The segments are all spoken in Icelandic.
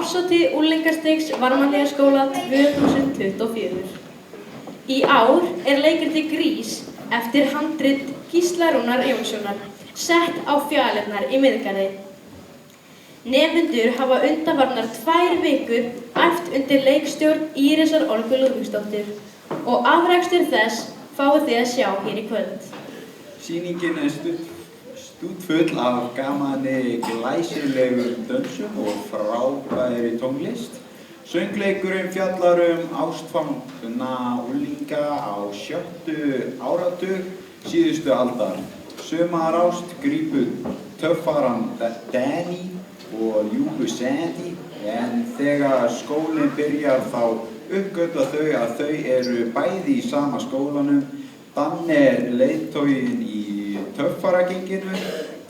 árshátíð unglingastigs Varmadýjaskóla 2024. Í ár leikritið Grís eftir handrit Gísla Rúnar Jónssonar sett á Fjalarnar í Miðgarði. Nemendur hafa undanfarnar 2 vikur æft undir leikstjórn Írisar Olgu Lúðvíksdóttur og afrakstur þess fáið þið að sjá hér í kvöld. Sýningin stútfull af gamanni, glæsilegum dönsum og frábæri tónlist. Söngleikurinn fjallar ástfangna unglinga á 7. áratug síðustu aldar. Sumarást grípur töffaran Danny og ljúfu Sandy, en þegar skólinn byrjar þá uppgötva þau að þau eru bæði í sama skólanum. Danni leiðtoginn í töffaragenginu,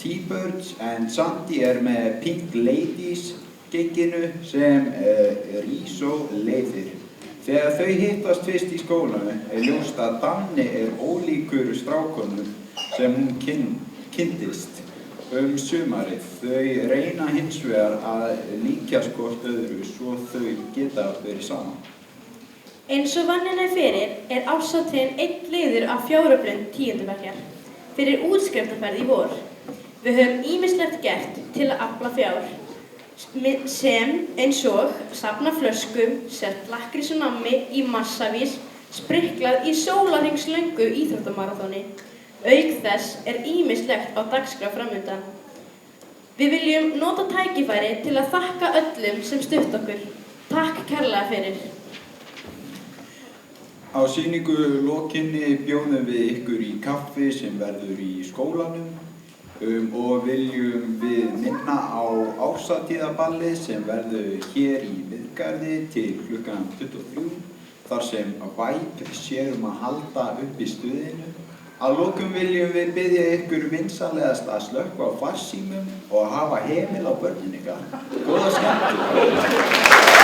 T-Birds, en Sandy með Pink Ladies genginu sem Rísó leiðir. Þegar þau hittast fyrst í skólanum ljóst að Danni ólíkur strákunum sem hún kynntist sumarið. Þau reyna hins vegar að líkjast hvort öðru svo þau geta verið saman. Eins og vaninn fyrir árshátíðin einn liður af fjáröflun 10. bekkjar fyrir útskriftarferð í vor. Við höfum ýmislegt gert til að afla fjár, sem eins og safna flöskum, selt lakkrís og nammi í massavís, spriklað í sólarhringslöngu íþróttamaraþoni. Auk þess ýmislegt á dagskrá framundan. Við viljum nota tækifæri til að þakka öllum sem stutt okkur. Takk kærlega fyrir. Á sýningu lokinni bjóðum við ykkur í kaffi sem verður í skólanum og viljum við minna á árshátíðarballið sem verður hér í Miðgarði til klukkan 23 þar sem Vibe sér að halda uppi stuðinu. Að lokum viljum við biðja ykkur vinsamlegast að slökkva á farsímum og hafa hemil á börnin ykkar. Góða skemmtun!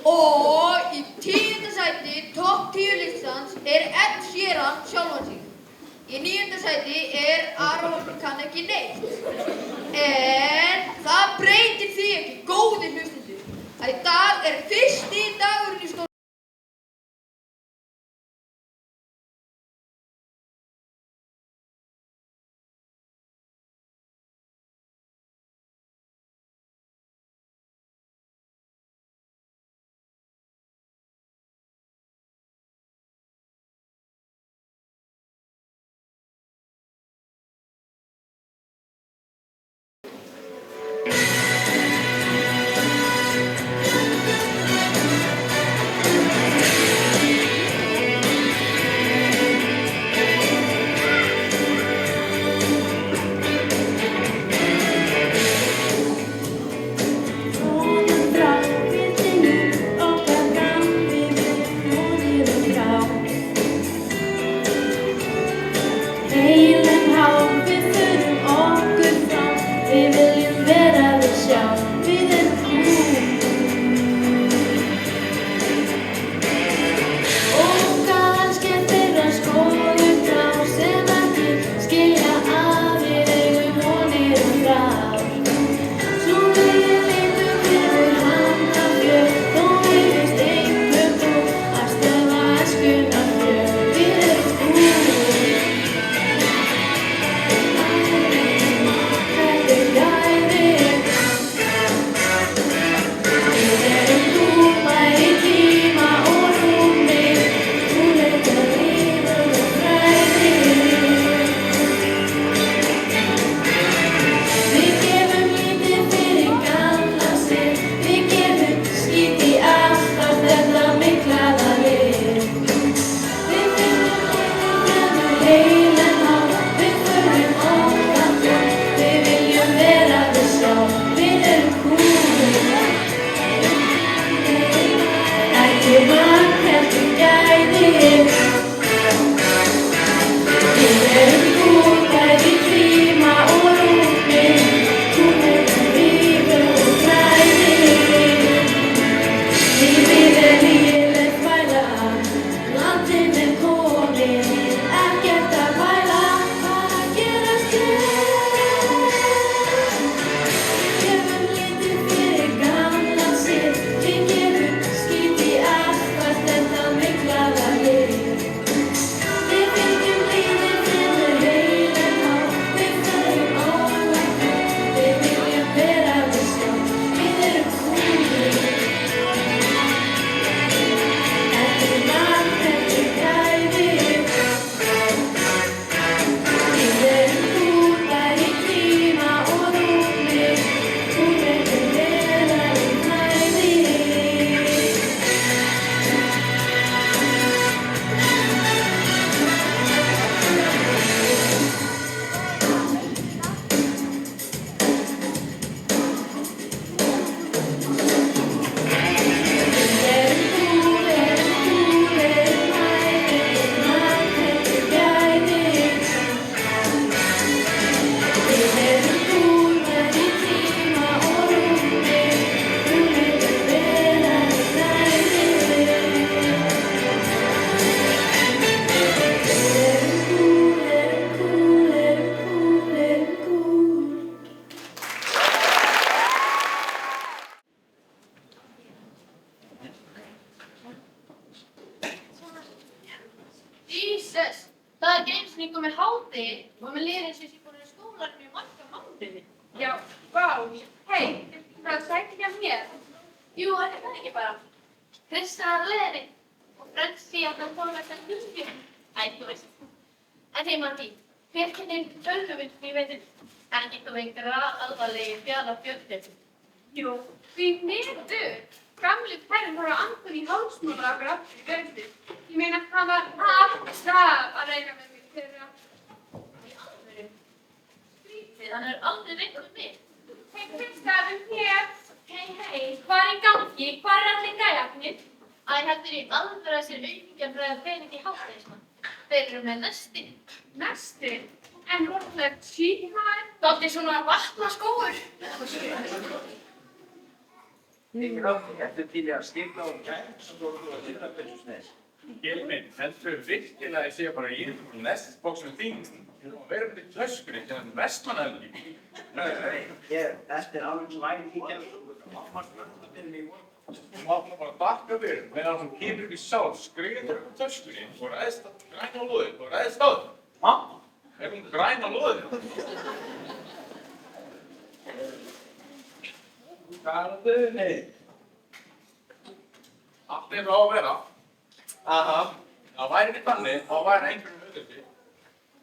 Og í 10. sæti topp 10 listans Ed Sheeran sjálfan sig. Í 9. sæti Aron kann ekki neitt. En það breytir því ekki, góðir hlustendur, að í dag fyrsti dagurinn í skólanum. hádegi og mér líður eins og ég sé búin í skólanum í marga mánuði. Já, vá, hei, það sæti ekki af mér. Jú, það er það ekki bara. Kristján er á leiðinni og Frönsi að hann fór með þetta húsbjörn. Æ, þú veist. En heim að því, hver kennir tölvuvirkni í veitir? Ekki þú einhverja alvarlegir fjarafjöldum. Jú, því miður. Gamli perrin voru að angur í hálsmála okkur aftur í veitir. Ég meina, hann var alltaf að reyna með mig fyrir að... Í alvöru. Skrítið, hann er aldrei reynd með mig. Hei, Kristján, hér. Hei, hvað er í gangi? Hvað er allir gæjarnir? Æ, heldur í alvöru að sér aukingjar bregða pening í hátegismann. Þeir eru með nesti. Nesti? En orðlegt síðan? Dálítið svona vatnaskóur. Ekki náttúrulega, eftir til að skipta á gæm sem þú að finna betur sness. Gil minn, heldur virkilega að ég sé bara í einhverjum nestisbóksum þín og vera með í töskunni til hann vestmannahelgi. Þetta er alveg svo væri í kemur. Mamma spurði fyrir mig í morgun. Þú mátt bara bakka fyrir, meðan hún kemur ekki sjálf, skriður upp í töskunni og ræðist að græna á loðið og ræðist á þau. Mamma? Er hún græn á loðið? Hvað er þau? Nei. Allt er á að vera. Aha. Það væri ekki þannig, þá væri einhverjum auðviti.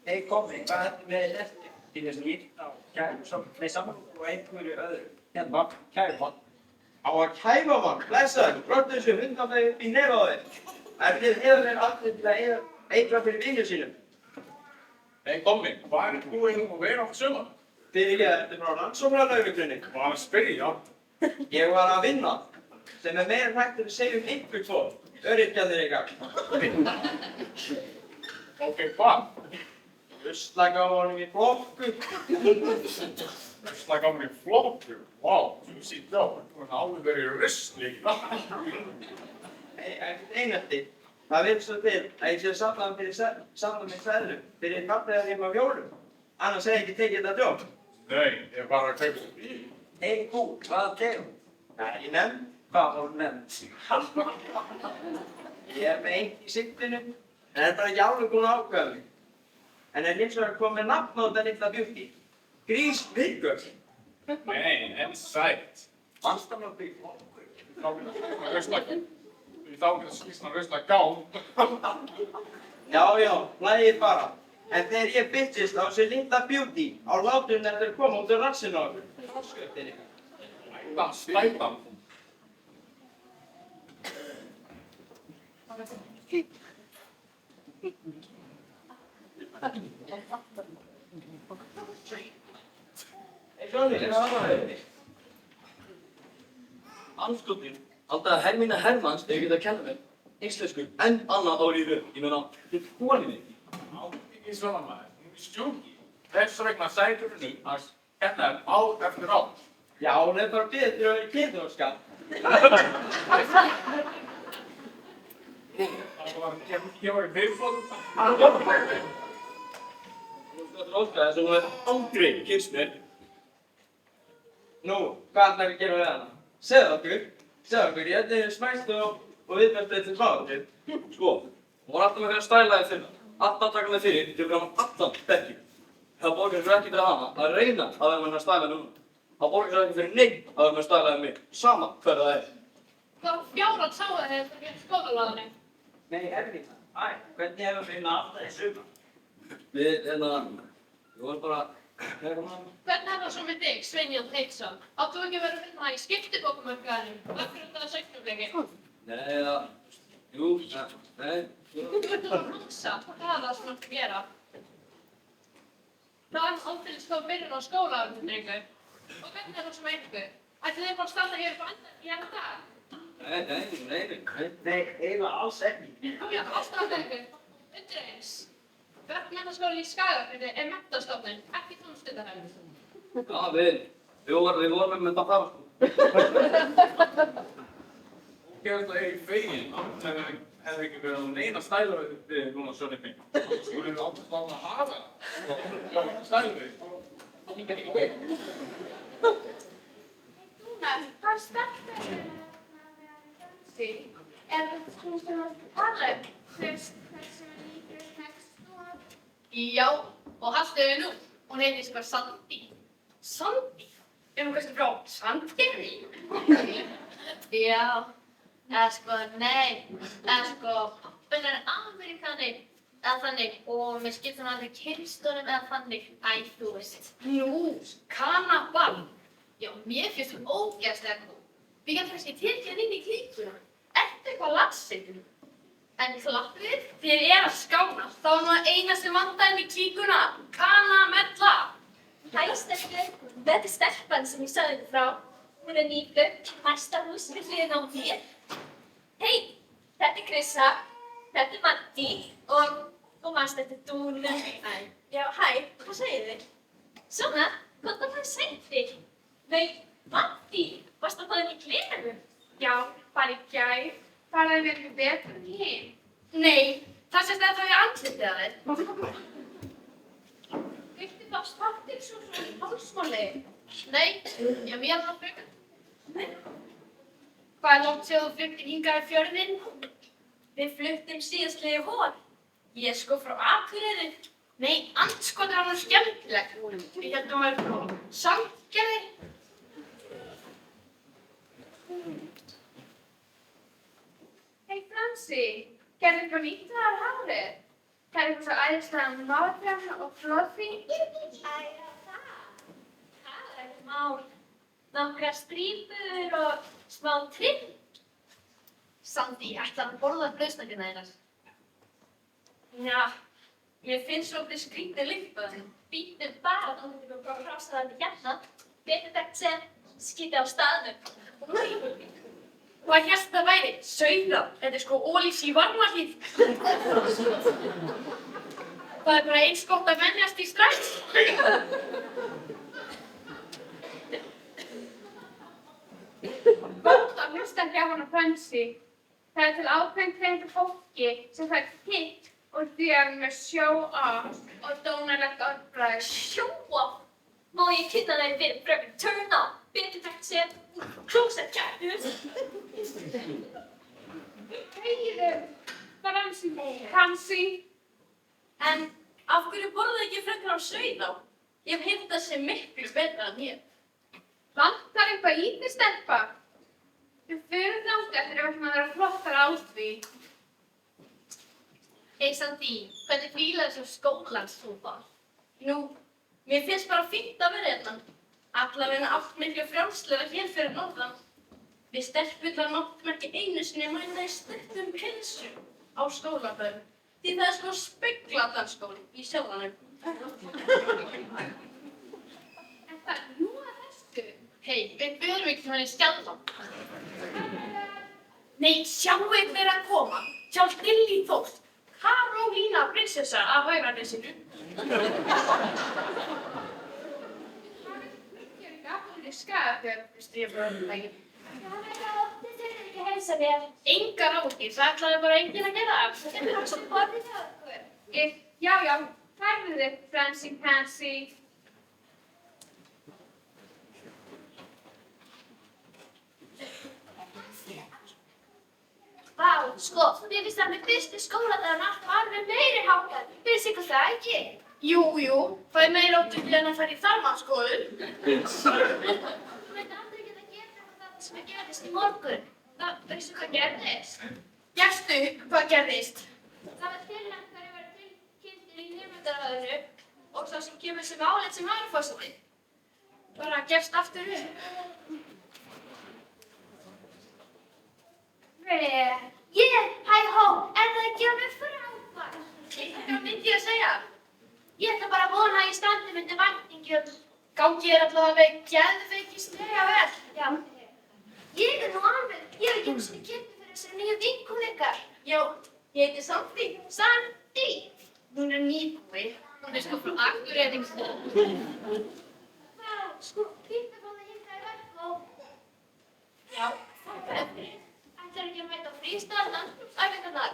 Nei, komi, hvað er þetta með nesti? Til þess að gifta á gæm saman og einhverju öðru. Hérna, kæfa. Á að kæfa mann, blessaður, brottu þessu hundafæði upp í nefa á þér. Þið hefur allir til að eitra fyrir vinnu sínum. Nei, komi, hvað er búinn að vera á sumar? Fyrir ég eftir frá rannsóknarlögreglunni. Hvað var að spyrja? Ég var að vinna, sem er meira hægt að segja ykkur tvo, öryrkjarnir ykkar. Ok, hvað? Ruslaka á honum í flokku. Ruslaka á mér í flokku? Vá, þú sítt á, þú er alveg verið rusli. Ekkert einhelti. Það vil svo til að ég sé safnað með seðlum fyrir kaffeðar heima á jólum. Annars hef ég ekki tekið þetta jobb. Nei, ég er bara að kaupa sér bíl. Ein kú, hvaða tegum? Nei, ég nefn. Hvað var hún nefnd? Ég er með einn í sigtinu, en það er bara ekki alveg búin að ákveða mig. En er hins vegar komið nafn á þetta litla bjútti. Grís Viggur. Nei, en sætt. Mannstafn á bygg flokkur. Þá getur skýrslan rusla gám. Já, hlægir bara. En þegar ég byttist á þessi litla bjútti á láturinn eftir að koma út úr rassinu á okkur. Fórsköptir ykkar. Stætan. Sjóni, hvað var það? Andskotinn, alltaf Hermína Hermanns hefur getað að kenna mér íslensku enn annað árið í röð. Ég meina, þetta er koninni. Ekki svona maður, hún er stjúki. Þess vegna sætur henni að kenna þér ár eftir ár. Já, hún er bara beðið fyrir að vera kynþróska. Það var ég var í viðbóðum. Þú skal þróska þess að hún hefur aldrei kynst mér. Nú, hvað ætlar að gera við hana? Segðu okkur, ég ætla þér smæst og viðbært til báðir. Sko, hún var alltaf með fyrir að stæla þér fyrir. Alltaf taka mig fyrir til að vera allan bekki. Það borgar sér ekki fyrir hana að reyna að vera með hennar stæla núna. Það borgar sér ekki fyrir neitt að vera með stælaði mig, sama hver það er. Hvað fjárhald sáu þið þegar þið skólaláðinni? Nei, Hermína, hvernig hefur við alltaf í sumar? Við vorum bara, Hvernig er það svo með þig, Sveinjón Teitsson? Áttu ekki verið að vinna í skiptibókamarkaðinum? Akkur það sögnumleiki? nei, jú, nei. Þú ert að hansa, það er það sem þú ert að gera. Það er aldrei sko byrjun á skólaárinu, drengur. Og hvernig er það svo með ykkur? Ætli þið bara standa hér upp á endan í enn dag? Nei, eiginlega alls ekki. Já, ástæðan ykkur. Undir eins. Verkmenntaskóli í Skagafirði er menntastofnun, ekki tómstundahöfn. Já, við vorum með þetta fara, sko. Hún gerði það í fegin, hefði ekki verið á neina stæla við núna sönni minn. Þú erum alltaf stáðan að hafa það. Stæla við. Það er ekki veit. Rúnar, hvað sterkur Fransi? Er þetta svona sem að tala um? Hversu líkur tekst þú? Já, og haltu þau nú. Hún heitir sko Sandi. Sandi? Hún kannski frá Sandgerði? Já, eða sko, nei. Eða sko, pappinn Ameríkani, eða þannig. Og mér skipti hún aldrei kynnstunum eða þannig. Æ, þú veist. Nú, kannaball. Já, mér finnst hún ógeðslega góð. Við getum kannski tekið hann inn í klíkuna. Ertu eitthvað lasinn? En klappið, þér að skána. Þá var nú að eina sem vantaði inn í klíkuna. Kanamella. Hæ, stelpur. Þetta er stelpan sem ég sagði þér frá. Hún er nýflutt, næsta hús við hliðina á mér. Hei, þetta er Krissa, þetta er Matti og manst þetta er Dúnu. Já, hæ, hvað segir þið? Svona, gott að fara seinti. Nei, Matti, varst að fá þér í gleru? Já, bara í gær. Faraði mér ekki betur en hinn. Nei, það sést að það er andlitið að þér. Viltu fá spáttilsósu í hálsmáli? Nei, ég mér það frekar. Hvað er langt séð þú fluttir hingað í fjörðinn? Við fluttum síðastliðið vor. Ég er sko frá Akureyri. Nei, andskot er hann skemmtilegt. Ég held að hún væri frá Sandgerði. Hei Fransi, gerðu eitthvað nýtt að það hárið? Gerðu eitthvað svo æðislega mátræðan og flóðfí? Æra það. Það er ekki mál. Nokkrar strípur og smá trimm. Sandi, ætlaði að borða brauðsnækjuna þeinar. Já, mér finnst svolítið skrítið lykt á þeim. Bíddu bara þá myndum við bara hrása það hérna. Betur þekkt sem skíti á staðnum. Hvað hérst það væri? Sauða. Þetta er sko ólífs í Varmahlíð. Það er bara eins gott að venjast í strax. Gott að hlusta hjá hana Fransi. Það er til ákveðin tegund af fólki sem fær hitt og því að með show-off og dónalegt orðbragð. Show-off? Má ég kynna þig fyrir fröken Turn-off? Betur þekkt sem klósettkæftur. Heiðu, Fransi. En af hverju borðið ekki frekar á Sauðá? Ég hef heyrt það sé miklu betra en hér. Vantar eitthvað í þig, stelpa? Við förum þangað eftir að vera flottar á því. Hey Sandi, hvernig fílar þessu skólans þú var? Nú, mér finnst bara fínt að vera hérna. Allavega allt miklu frjálslega hér fyrir norðan. Við stelpurnar máttum ekki einu sinni mæta í stuttum pilsum á skólaböðum. Því það er sko spegladanskóli í sjálfanum. En það er nú að þessu. Hei, við börum ekki hann í skjálfan. Nei, sjáu hver að koma. Sjálf Lilli Þórs. Karólína prinsessa af Hauganesinu. Ég er ekki aftur í Skagafjörð, veistu ég bara um það ekki. Já, þið þurfið ekki að heilsa mér. Engar áhyggjur, það ætlaði bara enginn að gera. Þetta er bara svona borðið hjá ykkur. Já, færðu þig, Fransi Pansy. Vá, sko, mér finnst það með fyrstu skóladaginn alltaf alveg meiri háttar. Finnst ykkur það ekki? Jú, það er meira ótrúlega en að fara í þarmanskoðun. Þú veit aldrei geta að gera það sem gerðist í morgun. Veistu hvað gerðist? Gefstu, hvað gerðist? Það var tilnæmt hverju verið tilkynntir í nemendaráðinu og sá sem kemur sem álit sem varaforseti. Bara gefst aftur upp. Hæ hó, er það ekki alveg frábært? Hvað myndi ég að segja? Ég ætla bara að vona að ég standi myndi væntingjum. Gangi er allavega geðveikislega vel. Já. Ég er nú alveg, ég hef ekki einu sinni kynnt fyrir þessari nýju vinkonu ykkar. Já, ég heiti Sandi. Sandi! Hún er nýbúi. Hún er sko frá Akureyri. Vá, sko, fínt að fá það hingað í verk og... Já, Ætlar ekki að mæta á frístað dansæfingarnar.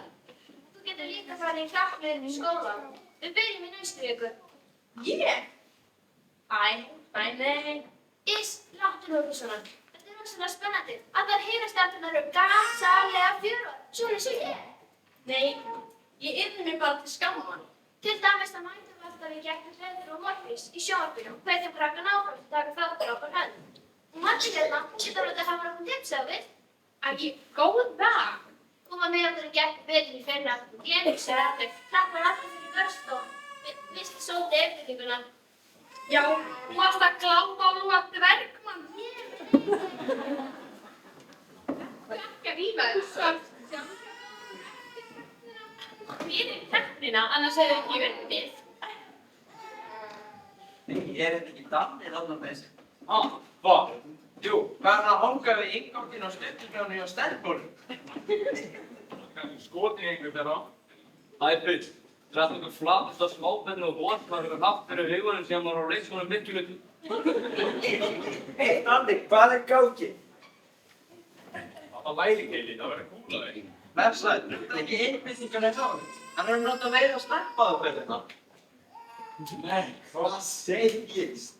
Þú getur líka farið í klappmiðin í skóla. Við byrjum í næstu viku. ég? Nei. Láttu nú ekki svona. Þetta er rosalega spennandi. Allar hinastelpurnar eru gasalega fjörur. Svona eins og ég. Nei, ég yrði mig bara til skamman. Til dæmis að mæta við alltaf alltaf í gegnum Hreiður og Morfís í sjónvarpinu og hvetjum krakkan áfram að taka þátt á okkar hönd. Og margir hérna geta verið að hafa okkur tips á við. Æ, góða. Hún var með okkur í gegnum veturinn í fyrra og ég hugsaði aftur, krakkar alltaf fyrir vörst og vissi svolítið eftirlíkuna. Já, þú varst að glápa á Lúa dvergmann. Ekki að rífa þér. Fyrir keppnina, annars hefði ekki verið við. Nei, ekki Danni þarna með þessi? Hvað? Jú, hvað að hanga við innganginn á stundingrjónu hjá stelpunum? Kannski skotin í einhverjum þeirra. Æ, bull. Það er eitthvað flatast á smápennu og vort hvað er haft fyrir hugunum sem var á leikskólanum Mikluhlutu. Hei, Danni, hvað er gangi? Það væri ekki lítið að vera kúlaði. Blessaður, þetta er ekki einbeitingan hjá honum. Hann er náttúrulega meira að sleppa það fyrir þetta. Nei, hvað segist?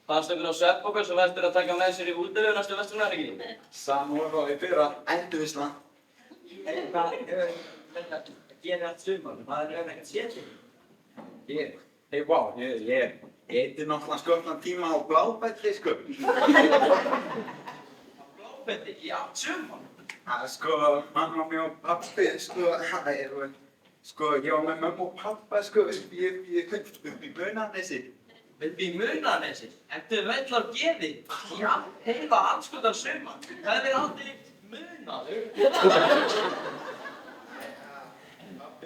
Fannst ykkur á svefnpoka sem vestur að taka með sér í útilegu næstu vesturnaríki? Samúr og í fyrra endurvisla. Hei, hvað hefur þetta að gera allt sumar? Það er ekkert sétið. Ég heiti náttúrulega sköpnan tíma á blábætli, sko. Blábetti í allt sumar? Sko, mamma mér og pappi, ég var með mömmu og pappa, sko, ég upp í Munanesi. Upp í Munanesi? Ertu veill á geði? Já, heila anskotan sumar. Það er aldrei munaður. Pappi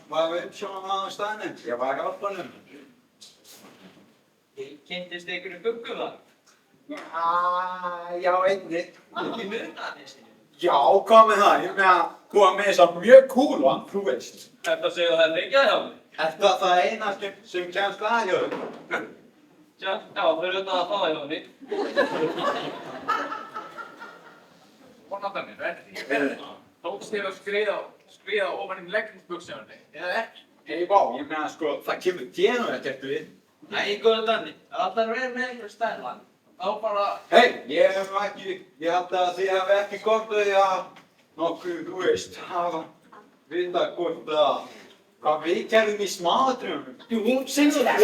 var uppsjónamaður á staðnum, ég var á hjálpunum. Kynntist ykkur Guggu þar? Já, einnig. Upp í Munanesi? Já, hvað með það? Ég meina, þú var með þess að mjög kúl, þú veist. Þetta segja það er leikjað hjá mig. Er það eina sem kemst að hjá þau? Tja, já, þau eru auðvitað að fá hjá henni. Vonandi verði. Tókst þér að skriða ofan í leggningsbuxjónu, eða ekki? Hei, ég meina, sko, það kemur þér ekkert við. Æ, góða Danni, það ætlar að vera með einhver stæla. Þá bara... Hei, ég held að þið hafi ekki gott að því að nokkuð, þú veist, hafa vita hvort að hvað við gerðum í smáatriðunum. Jú, segðu það.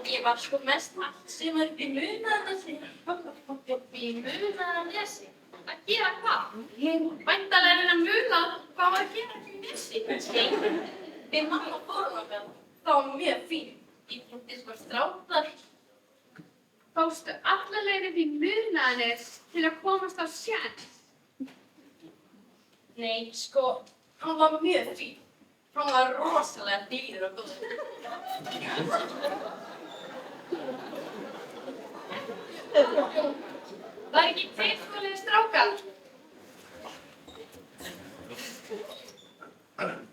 Ég var sko mest allt sem var upp í Munanesi. Upp í Munanesi? Að gera hvað? Væntanlega er að muna hvað var að gera upp í Nesi. Við mamma fórum að það. Það var mjög fínt. Ég kynnti sko strákar. Fástu alla leið upp í Munanes til að komast á séns. Nei, sko, hann var mjög fín. Hann var rosalega dýr og góður. Það er ekki tilsvöldið strákar.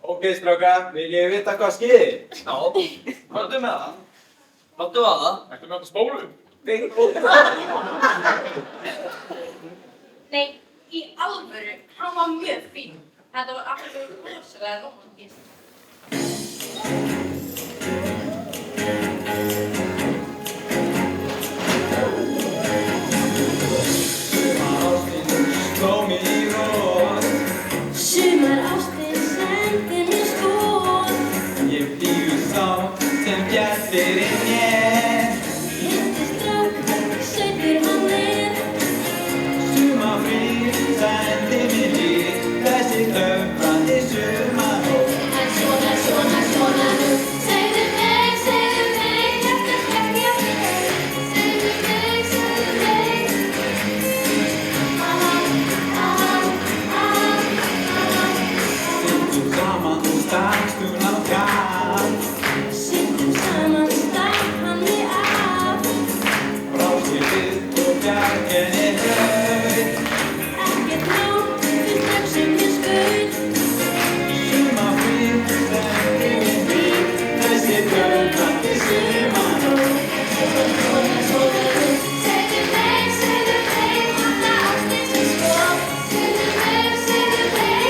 Ok, strákar, vil ég vita hvað skeiði? Já, hvað með það? Láttu að það. Ertu með þetta spólu? Nei, í alvöru, hann var mjög fín. Þetta var alveg rosalega romantist. Sumar ástin sendi mér skot. Ég bíu þá sem gerðir í mér. Hitti strák, sauður hann er. Sumar frýr sendi mér líf. Þessi töfrandi sumarnótt. En svona nú. Segðu mig, hjarta skakja mig. Segðu mig. Sittum saman og stakstum á kall. Sittum saman, stakk hann mig af. Bráskipið og bjargen er hög. Ekkert mál, við strax sem ég skaut. Sumar frýr sendi mér líf. Þessi töfrandi sumarnótt. Svona nú. Segðu mig, alla ástin sem skot. Segðu mig.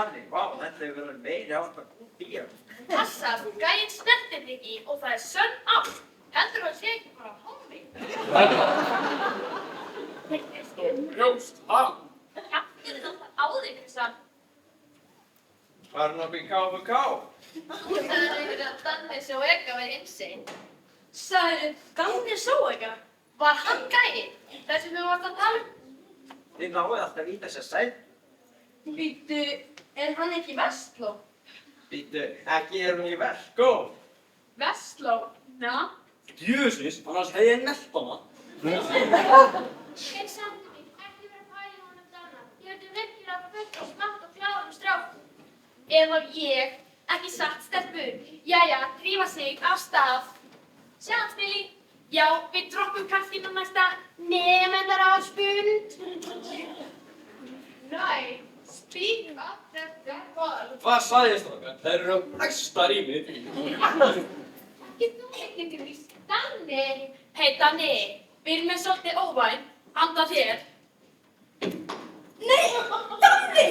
Danni, vá, þetta hefur verið meiri áttar bíó. Passa, gæinn snertir þig ekki og það er sönn ást. Heldur það sé ekki bara hommi? Brjóst, ha? Kjaftur er alltaf á þig, Krissa. Farin upp í KFK? Þú sagðir einhverju að Danni Soeka væri insane. Sagðirðu Danni Soeka? Var hann gæinn? Þessi við varst að tala um? Þið náðu alltaf í þessa sæl. Býttu, er hann ekki Vestló? Býttu, ekki er hún í Verkó. Vestló? Já. Djöfisins, annars hef ég nelt hana. En samt mig, ekki vera að pæla í honum Danna. Ég veit virkilega að fullt og smátt og klárum strákum. Ef ég, ekki satt stelpur. Jæja, drífa sig af stað. Sjáumst, Lili. Já, við droppum kaffinu næsta nemendaráðsfund. Nei, speak up þetta var. Hvað sagði ég strákar? Þeir eru næsta rýmið. Ekki þú ekki grís. Danni. Hei Danni, við erum með svolítið óvæn. Anda þér. Nei, Danni!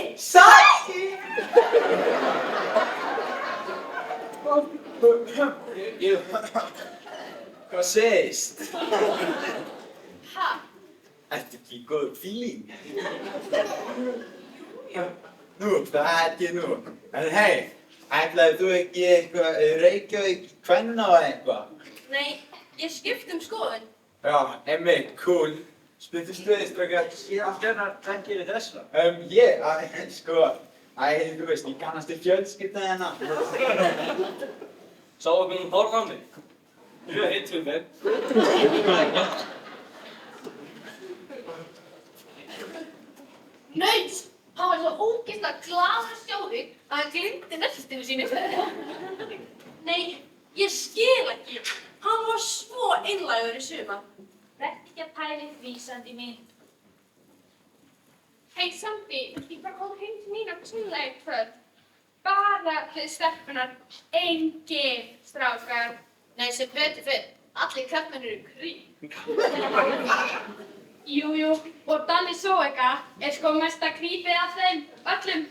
Hvað segist? Ha? Ertu ekki í góðu fíling? Nú, það held ég nú. En hei, ætlaði þú ekki eitthvað Reykjavík kvenna eða eitthvað? Nei, ég skipt skoðun. Já, einmitt, cool. Spyttu stuðistrakar. Síðan stjörnar tengir í þessa. Þú veist, ég kannast til fjölskylda hérna. Sá okkur horfa á mig. Ég er 1, 2, 5. Naut! Hann var svo ógeðslega glaður að sjá þig að hann glimti nestinu sínu. Nei, ég skil ekki. Hann var svo einlægur í sumar. Verð ekki að pæla í því, Sandi mín. Hei Sandi, ég bara kom heim til mín að chilla í kvöld. Bara við stelpunar, engin strákar. Nei, sem betur fyrr. Allir kappmenn eru krí. Jú, og Danni Soeka er sko mesta creepið af þeim öllum.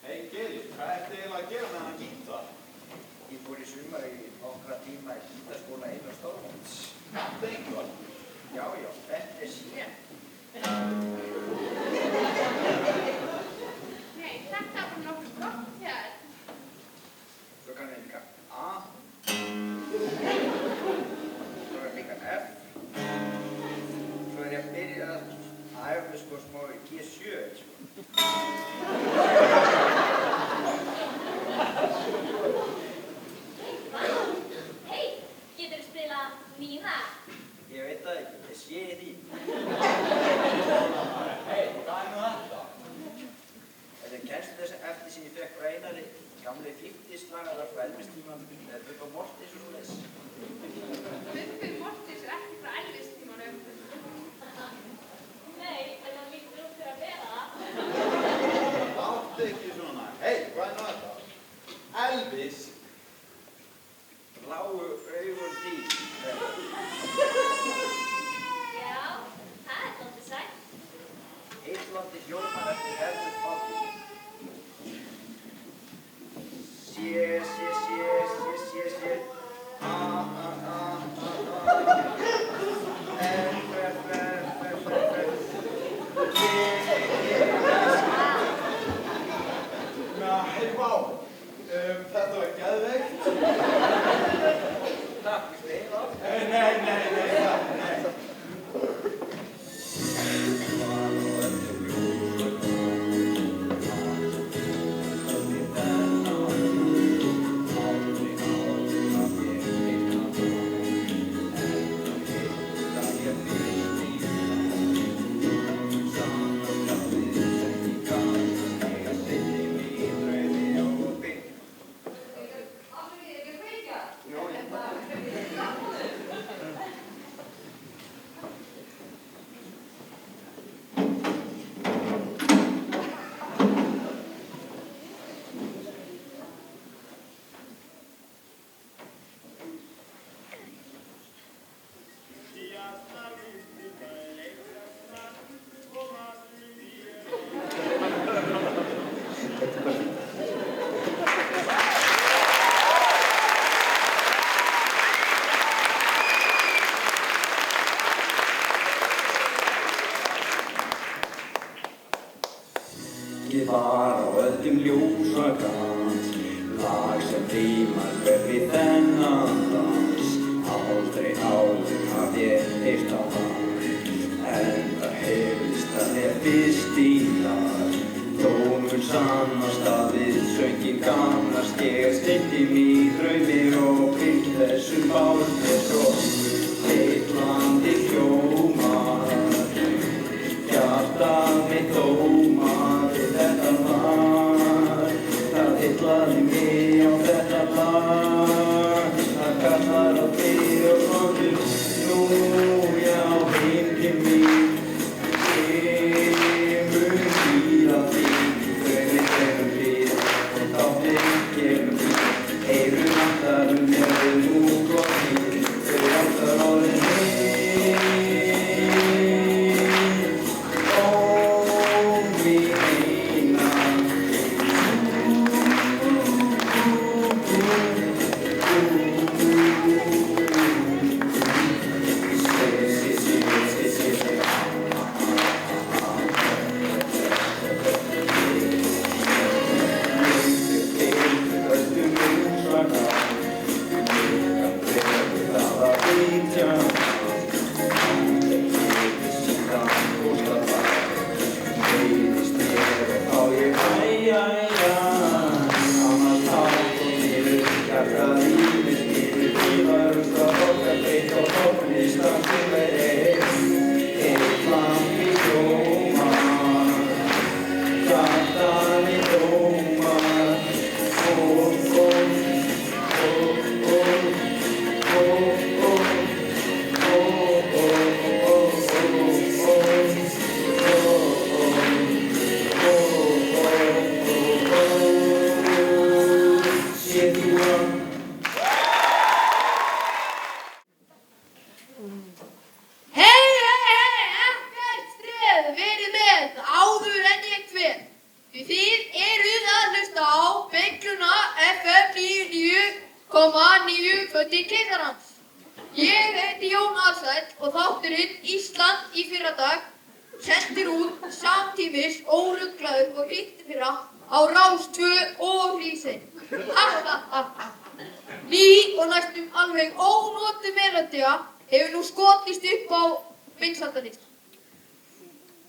Hei, Geri, hvað ertu eiginlega að gera með hann gítar? Ég fór í sumar í nokkra tíma í gítarskóla Einar Stórmunds. Þetta eitthvað? Já, þetta er sér. Nei, þetta var nokkuð gott hér. Svo kann ég líka A. Svo er líka F. Svo er ég að byrja að æfa mig sko smá í G7, sko. Hei, geturðu spilað Nína? Ég veit það ekki, ég sé í því. Hei, hvað er nú þetta? Þetta er kennslu þess eftir sem ég fekk frá Einari, gamli 50-slagarar frá Elvis-tímanum, eða Bubba Mortis og svoleiðis. Bubbi Mortis er ekki frá Elvis-tímanum. Nei, en það lítur út fyrir að vera það. Láttu ekki svona. Hei, hvað er nú þetta? Elvis? Bláu augun þín. Já, það er dálítið sætt. Heitlandi hljómar eftir Herbert Baldwin. Sé. Sungið var á öllum ljósakrans, lag sem rímar hver við þennan dans. Aldrei áður hafði ég heyrt á hann, en það heyrðist að fyrst í lag. Þó mun sannast að við söngin gamlast, ég steytti mig í draumi og byggt þessum bálki svo heitlandi hljómar. Hjartað mitt ómar við þetta lag, það heillaði mig á þetta lag. Það kallar á þig og komdu nú, já, heim til mín. Ég mun bíða þín, drauminn kemur hlýr og þáttinn kemur hlýr. Eyru vantar mér við nú glottinn, þau vantar orðin heim. Ó, mín eina. Ég heiti Jón Aðsæll og þátturinn Ísland í fyrradag sendir út samtímis óruglaður og hitti fyrra á Rás 2 og Hrísey. Ný og næstum alveg ónotuð melódía hefur nú skotist upp á vinsældarlistann.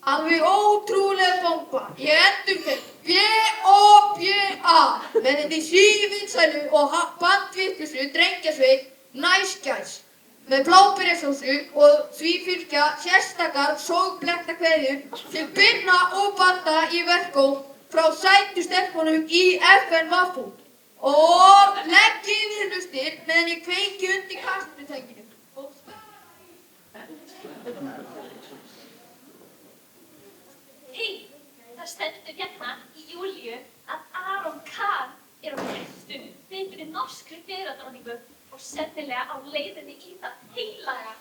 Alveg ótrúleg bomba. Ég endurtek B.O.B.A. með henni sívinsælu og bandvitlusu drengjasveit Nice Guys með bláberjasósu og því fylgja sérstakar sólblettakveðjur til Binna og Badda í verkó frá sætu stelpunum í FNVAFU. Og leggið við hlustir meðan ég kveiki undir kassetutækinu. Hey, það stendur hérna í Júlíu að Aron Kahn er á fyrstu fyrir norskri fiðradrottningu og sennilega á leiðinni í það heilaga.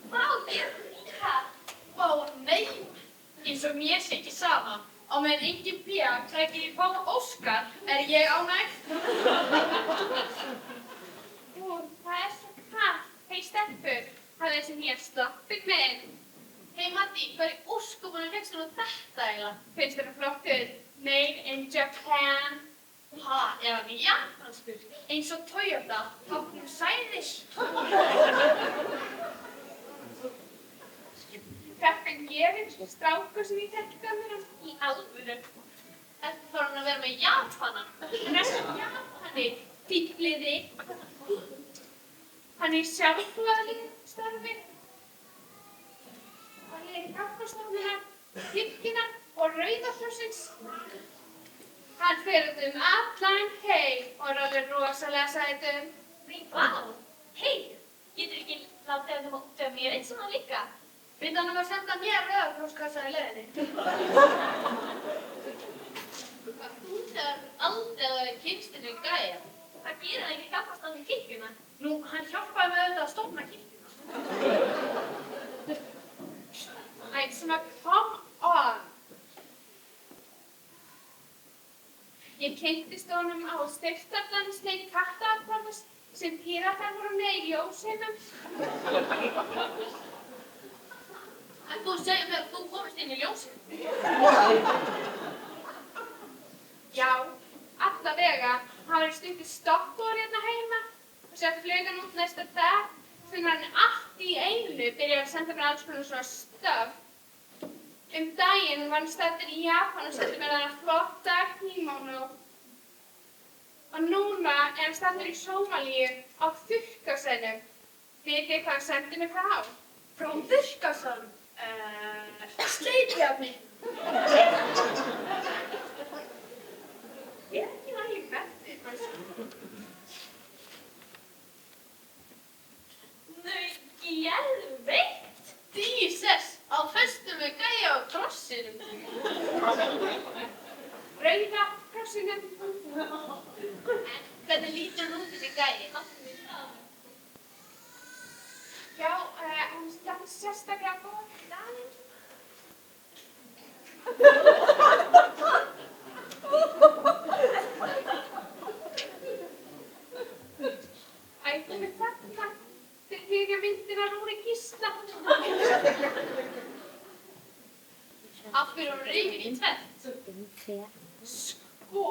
Vá, ég líka! Vá, nei! Eins og mér sé ekki sama. Á meðan engin pía krækir í fána Óskar ég ánægð. Jú, það svo kallt. Hei stelpur, hafið þessi nýja slapping með einn. Hei Matti, hvað í ósköpunum fékkstu nú þetta eiginlega? Finnst þér flottur? Made in Japan. Ha, er hann í japanskur? Eins og Toyota, táknum sæðis. Krakkar gefins, strákur sem ég tekki gömur í alvöru. Þetta þarf hann að vera með Japana. En þessum Japani, fýbliði. Hann er sjálfboðaliði starfi. Hann er í hjálparstofnuna, kirkjunnar og Rauða krossins. Hann fer út allan heim og er alveg rosalega sætur. Vá, hei, getur ekki látið að þú út af mér eins og hann líka? Binda hann að senda mér Rauða krosskassa í leiðinni. Þú er aldrei að vera kynstinni gæja. Það gerir hann ekki hjálparstofnun kirkjuna. Nú, hann hjálpaði með þetta að stofna kirkjuna. Æ, svona, come on. Ég kynntist honum á styrktardansleik kattaathvarfs sem Píratar voru með í ljósheimum. En þú segir mér að þú komist inn í ljósheim. lítið stoppbor hérna heima og sér flög hann út næsta dag. Finnur hann allt í einu byrjar að senda mér alls konar svona stöf. Daginn var hann staddur í Japan og sendi mér þennan flotta kimono. Og núna er hann staddur í Sómalíu á þurrkarsænum. Vitið þið hvað hann sendi mér frá? Frá þurrkarsænum? Sleipjafni. Ég er ekki nægilega hvernig. Geðveikt! Jesus, á föstu með gæja á krossinum. Rauða krossinum. Hvernig lítur hann út þessi gæi? Já, hann stendur sérstaklega góð í daginn. Ætlum við þarna. Þeir hýrja myndina Rúri Gísla. Af hverju hún reynir í tvennt? Sko,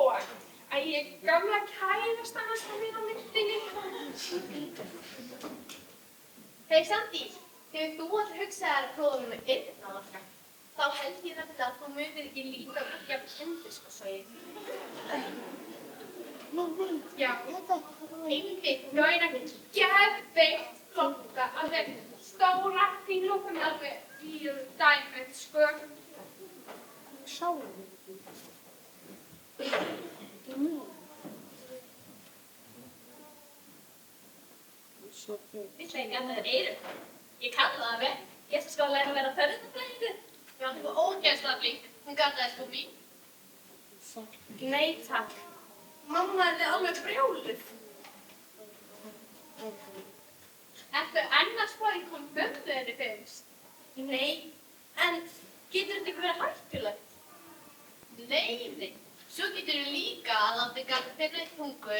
ég gamla kærastan hans kom inn á myndinni. Hei Sandís, hefur þú alltaf hugsað að prófa með eyrnalarka? Þá held ég þetta að þú munir ekki líka ekki af kyndiskossogi. Já, einmitt, gæna geðveikt flotta, alveg stóra, þínlókum alveg dæmið, sko. Sjáum. Vill ekki að það eyrum. Ég kann það alveg. Ég ætla sko að læra að vera ferðarfræðingur. Já, þú var ógeðslega flink. Hún gargaði sko mín. Nei, takk. Mamma er þið alveg brjáluð. Ertu annars hvað ég kom bögðu henni finnst? Nei, en getur þetta ekki verið hættulegt? Nei. Svo getur þið líka að láta garga þeirra í tungu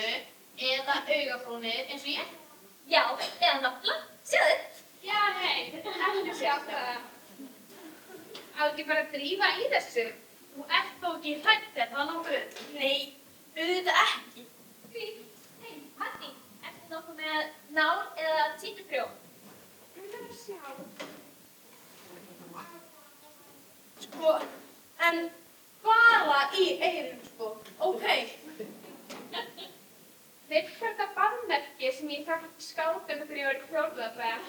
eða augafrónir eins og ég. Já, eða nafla. Sjáðu. Já, hei, ekki sjá það. Á ekki bara að drífa í þessu. Þú ert þó ekki hrædd þetta nokkuð. Nei, auðvitað ekki. Hei, Matti, ertu nokkuð með nál eða títuprjón? Við verðum að sjá. Sko, en bara í eyrum, sko. Ókei. Veistu þetta barnmerki sem ég fekk í skápinu þegar ég var í fjórða bekk?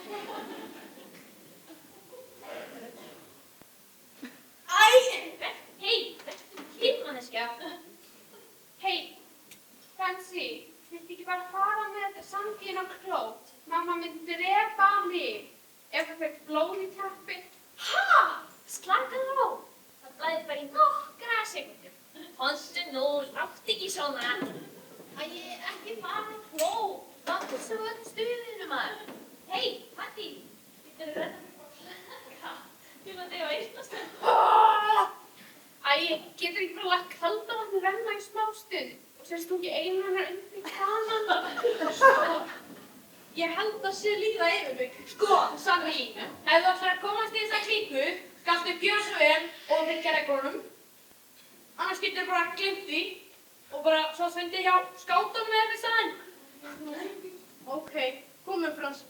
Hei, verður kyn, manneskja? Hei, Franci, viltu ekki bara fara með þetta sandíinn á klót? Mamma myndi drepa mig ef það fekk blóð í teppi. Ha? Slakaðu á. Það blæðir bara í nokkra sekúndur. Honstu nú, láttu ekki svona. Ekki fara á kló. Láttu svo öll stuðinu maður. Hei, Matti, getur þú redda mig frá slaka? Til að þig á eyrnastöð. Getur ekki bara lagt kalda vatni renna í smá stund og sérst þú ekki einhverjar undir kanan? Ég held að sé líða yfir mig. Sko, Sanni, ef þú ætlar að komast í þessa klíku, skaltu gjöra svo vel og fylgja reglunum. Annars getur þú bara gleymt því og bara svo fundi hjá skátunum eða eitthvað staðinn. Ókei, komum Frans.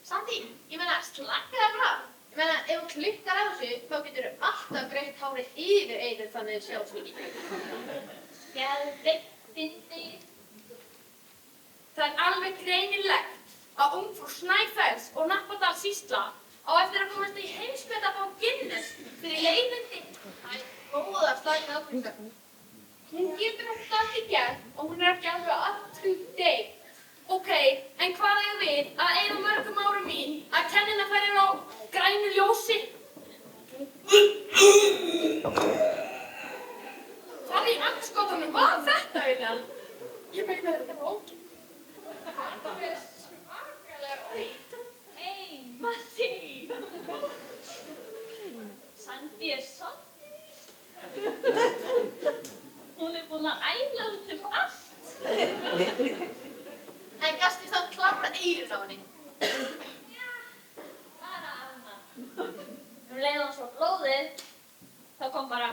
Sanni, ég meina slakka það bara. Ég meina, ef þú klikkar á þessu, þá getur þú alltaf greitt hárið yfir eyrun þannig að sjá svo ekki. Geðveikt fyndið. Það er alveg greinilegt að ungfrú Snæfells og Hnappadals sýsla á eftir að komast í heimsmet að fá Guinness fyrir leiðindi. Góða slagið ákveðingar. Hún getur oft allt í gegn og hún er ekki alveg up to date. Ókei, en hvað eiga við að einu mörgum árum í að kennina færir á grænu ljósi? Hvað í andskotanum var þetta eiginlega? Ég meina þetta var ógeð. Það er svakalega ógeð. Hei, Matti! Sandi er sannir. Hún er búin að æla út allt. En gastu þá klára eyrun á henni? Já, bara annað. Leið hann svo blóðið, þá kom bara,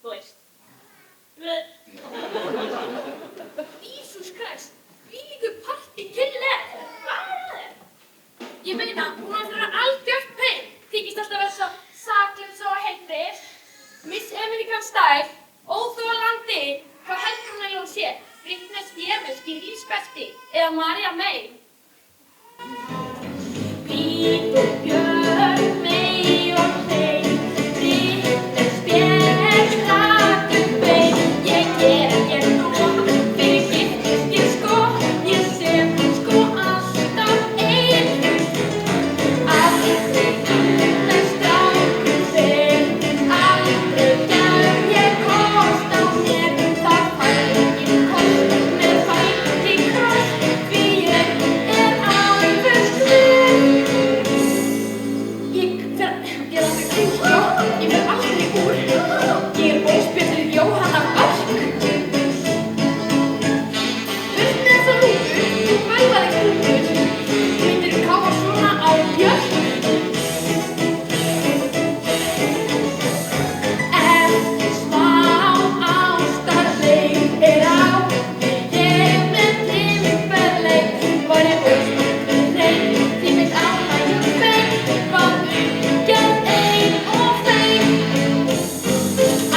þú veist. Jesús Krist, hvílíku partí kynlega. Hvað er það? Ég meina, hún á að vera algjört pein. Þykist alltaf vera svo saklaus og heilbrigð. Miss American Style, óþolandi. Hvað heldur hún að hún sé? Britney Spears í lífsbelti eða Maria May? Peter Björn, May og þeim. Britney Spears, lagur bein. Ég ger ekkert nóg fyrir giftuskil sko. Ég sem sko alltaf ein. Aldrei með strákur þeim. Aldrei gaf ég kost á mér. Það fær enginn kost með fæti kross. Því ég er alveg svöng. Ég fer aldrei úr, sko. Ég fer aldrei úr. Ég er óspjöldur Jóhanna Örk. Burt með þá lúgu, þú bölvaði kúkur. Myndirðu káfa svona á Björk? Eftir smá ástarleik er á. Ég með Timberlake var ég óspjöldur reyn. Því mitt ánægjum bein var uppgerð ein og fein.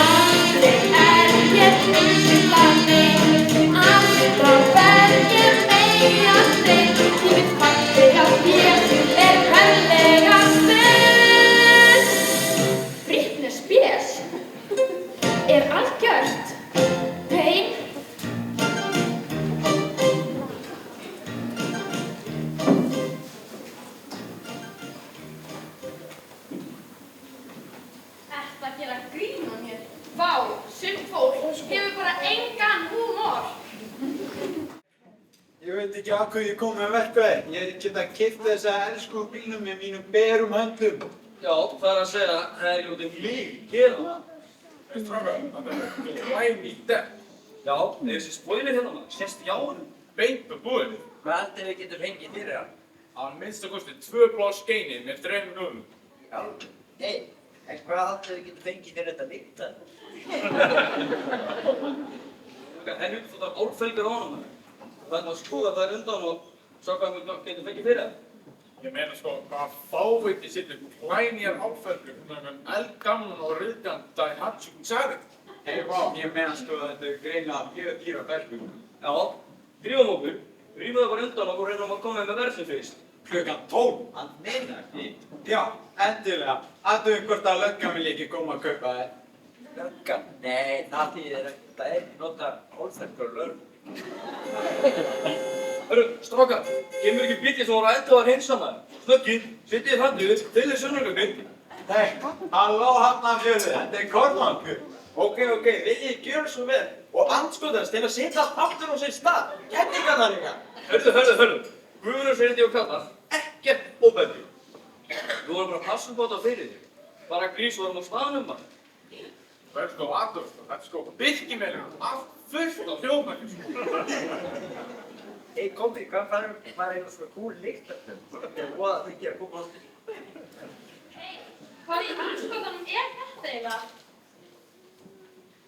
Aldrei er ég trúsla nein. Alltaf er ég meira stein. Því mitt fætti á þér er herrlega spenn. Britney Spears er algjört pein. Ertu að gera grín á mér? Vá, sumt fólk hefur bara engan húmor. Ég veit ekki af hverju ég kom með verkfæri. Ég geta keypt þessa elsku bílnum með mínum berum höndum. Já, það er að segja, það er ekki út um lík, hérna. Strákar, það er glæný dekk. Já, þessi spoiler hérna maður, sést í áinu. Beint með búinu. Hvað heldur við getum fengið fyrir hann? Að minnsta kosti 2 blá skeini með 3 núðum. Já. Hey, en hvað heldur við getum fengið fyrir þetta líkta? En út það álfelgar á honum maður. Það er að skoða það undan og sjá hvað við getum fengið fyrir það. Ég meina sko, hvað fáviti sittur glænýjar áferður, svona eldgamlan og ryðgan Daihatsu Xari. Hey, vá, ég meina sko að þetta er greinilega mjög dýra verkum. Já, drífum okkur, rýmum það bara undan okkur og reynum að koma með verðsum fyrst. Klukkan 12. Hann meinar því. Já, endilega. Aðtöðum hvort að löggan vil ekki koma að kaupa þér. Löggan? Nei, það þýðir ekki. Það er ekki nota álfergur lögg. Hörru, strákar, kemur ekki bíllinn sem voru að elda var heimsamaður. Snöggið, sittið þið framdýður, fyllið sönnunargögnin. Hey, halló Hafnarfjörður, þetta er Kormákur. Ok, viljið gjöra svo vel og andskotast til að setja aftur á sér stað. Kenningarnar ykkar. Hörru, Guðrún Sveindi og Kallar, ekkert óbæði. Við vorum bara að passa upp á þetta fyrir þig. Bara grís vorum á staðnum maður. Það er sko aðdóð, þetta er sko birkimelur, allt fullt á hljóðmækjum sko. Hey, kombi, hvað var eitthvað svona cool lykt? Ég voða að þykja að koma á því. Hey, hvað í anskotanum er þetta eiginlega?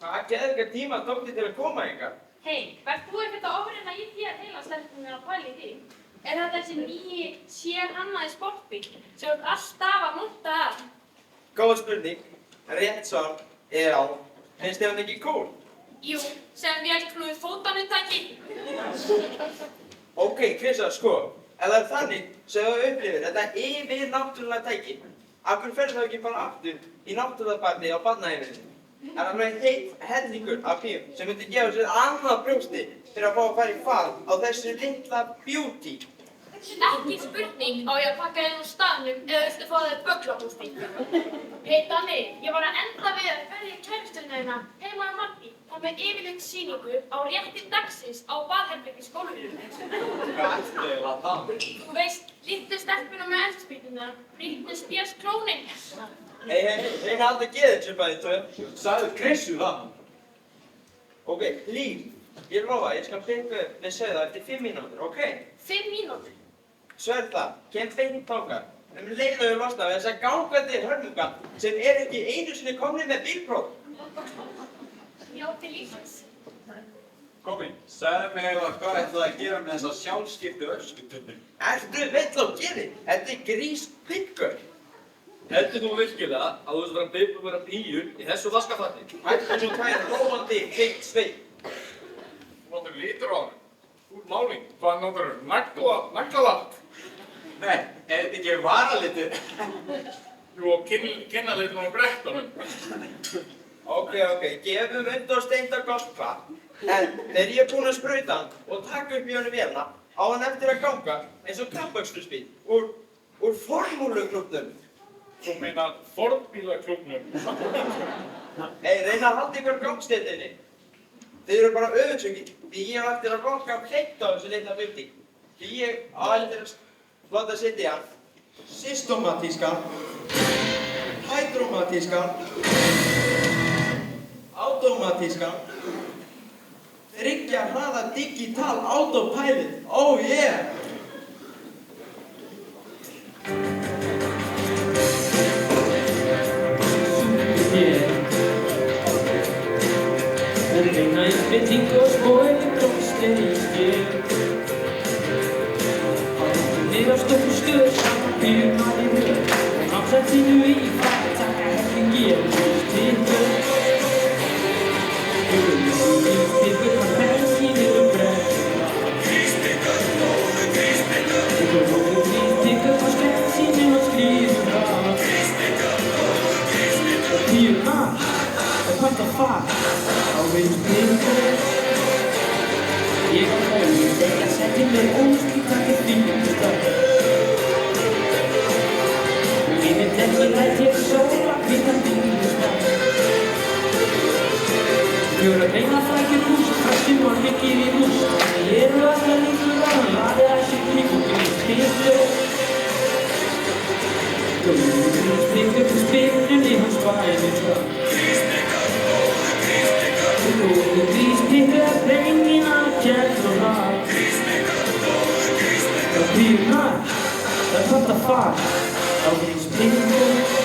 Hvað geði eitthvað tíma tók þið til að koma ykkar? Hey, verð þú ekkert að ofreyna í þér heila stelpunum að pæla í því? Er þetta þessi nýji sérhannaði sportbíll sem þú ert alltaf að monta að? Góð spurning. Rétt svar er já. Finnst þér hann ekki cool? Jú, sem vélknúið fótanuttæki. Ok, Krissa, sko. Ef það er þannig sem þú upplifir þetta yfirnáttúrulega tæki, af hverju ferðu þá ekki bara aftur í náttúrulegarpartí á barnaheimilinu? Það er alveg heitt hellingur af bíum sem myndi gefa sér annað brjósti fyrir að fá að fara í far á þessu litla beauty. Ekki spurning á ég að pakka þér úr staðnum eða viltu fá þér bögglahúsbíl. Hey Danni, ég var að enda við að ferja kærustuna þína heima á Maggi og með yfirlitssýningu á rétti dagsins á baðherbergi skólahurðinni. Hvað ertu eiginlega að tala um? Þú veist, litlu stelpuna með eldspýtuna, Britney Spears klónin. Hey, reyna aldrei að geða þessu bæði, tvö. Sagði Krissu það? Ok, Líf, ég lofa, ég skal byrja við segja það eftir 5 mínútur, ok? 5 mínútur. Sverð það, kem beint þangað. Leið og ég losna við þessa gangandi hörmunga sem ekki einu sinni komnir með bílpróf. Já, til lífsins. Komi. Segðu mig eitthvað hvað ætlaði að gera með þessa sjálfskiptu öskutunnur. Ertu vill á geði? Þetta er gríspikkur. Heldur þú virkilega að þú ert að fara að byrja að vera píur í þessu vaskafatti? Hættu nú tvær róandi heitt sveið. Þú notar litur á hann. Þú ert máling. Hvað notar naglalagt? Nei, er þetta ekki varalitur? Jú, og kynnalitur á brettunum. Ok, gefum und og steinda gospa. En þegar ég er búinn að sprauta hann og taka upp í honum vélina, á hann eftir að ganga eins og kappakstursbíl úr formúluklúbbnum. Þú meinar fornbílaklúbbnum. Nei, reyna að halda ykkur gangstéttinni. Þið eru bara öfundsöngir, því ég á eftir að rokka hreint á þessu litla byrti. Því ég á eftir að láta setja í hann systematískan, hydromatískan, automatískan, þriggja hraða digital autopilot. Oh yeah! Reyna einbeitingu og skoði blómstir í skil. Haldið á stóru stöð saman byrjum í röð. Framsættinu í fara, taka hellingi og gríspikkur. Gríspikkur hvað bensínið brenna. Gríspikkur, góður gríspikkur. Góður gríspikkur hvað skemmsínið og skrýður það. Gríspikkur, góður gríspikkur. Píurnar, það part að fara. Gríspikkur. Ég á hóli, þegar setti mér óskýtandi fílustaf. Lífið ekki læt ég sóla hvítan fílustaf. Fjóra beina flækir húst, fræstum og hryggir í rúst. Þannig eru allar líkur á hann, laði að sér kring og gríspikkur. Góður gríspikkur til spyrnunni hans bænir það. Góður gríspikkur, brengin að kjell og lag. Það píurnar, það part að fara á gríspikkur.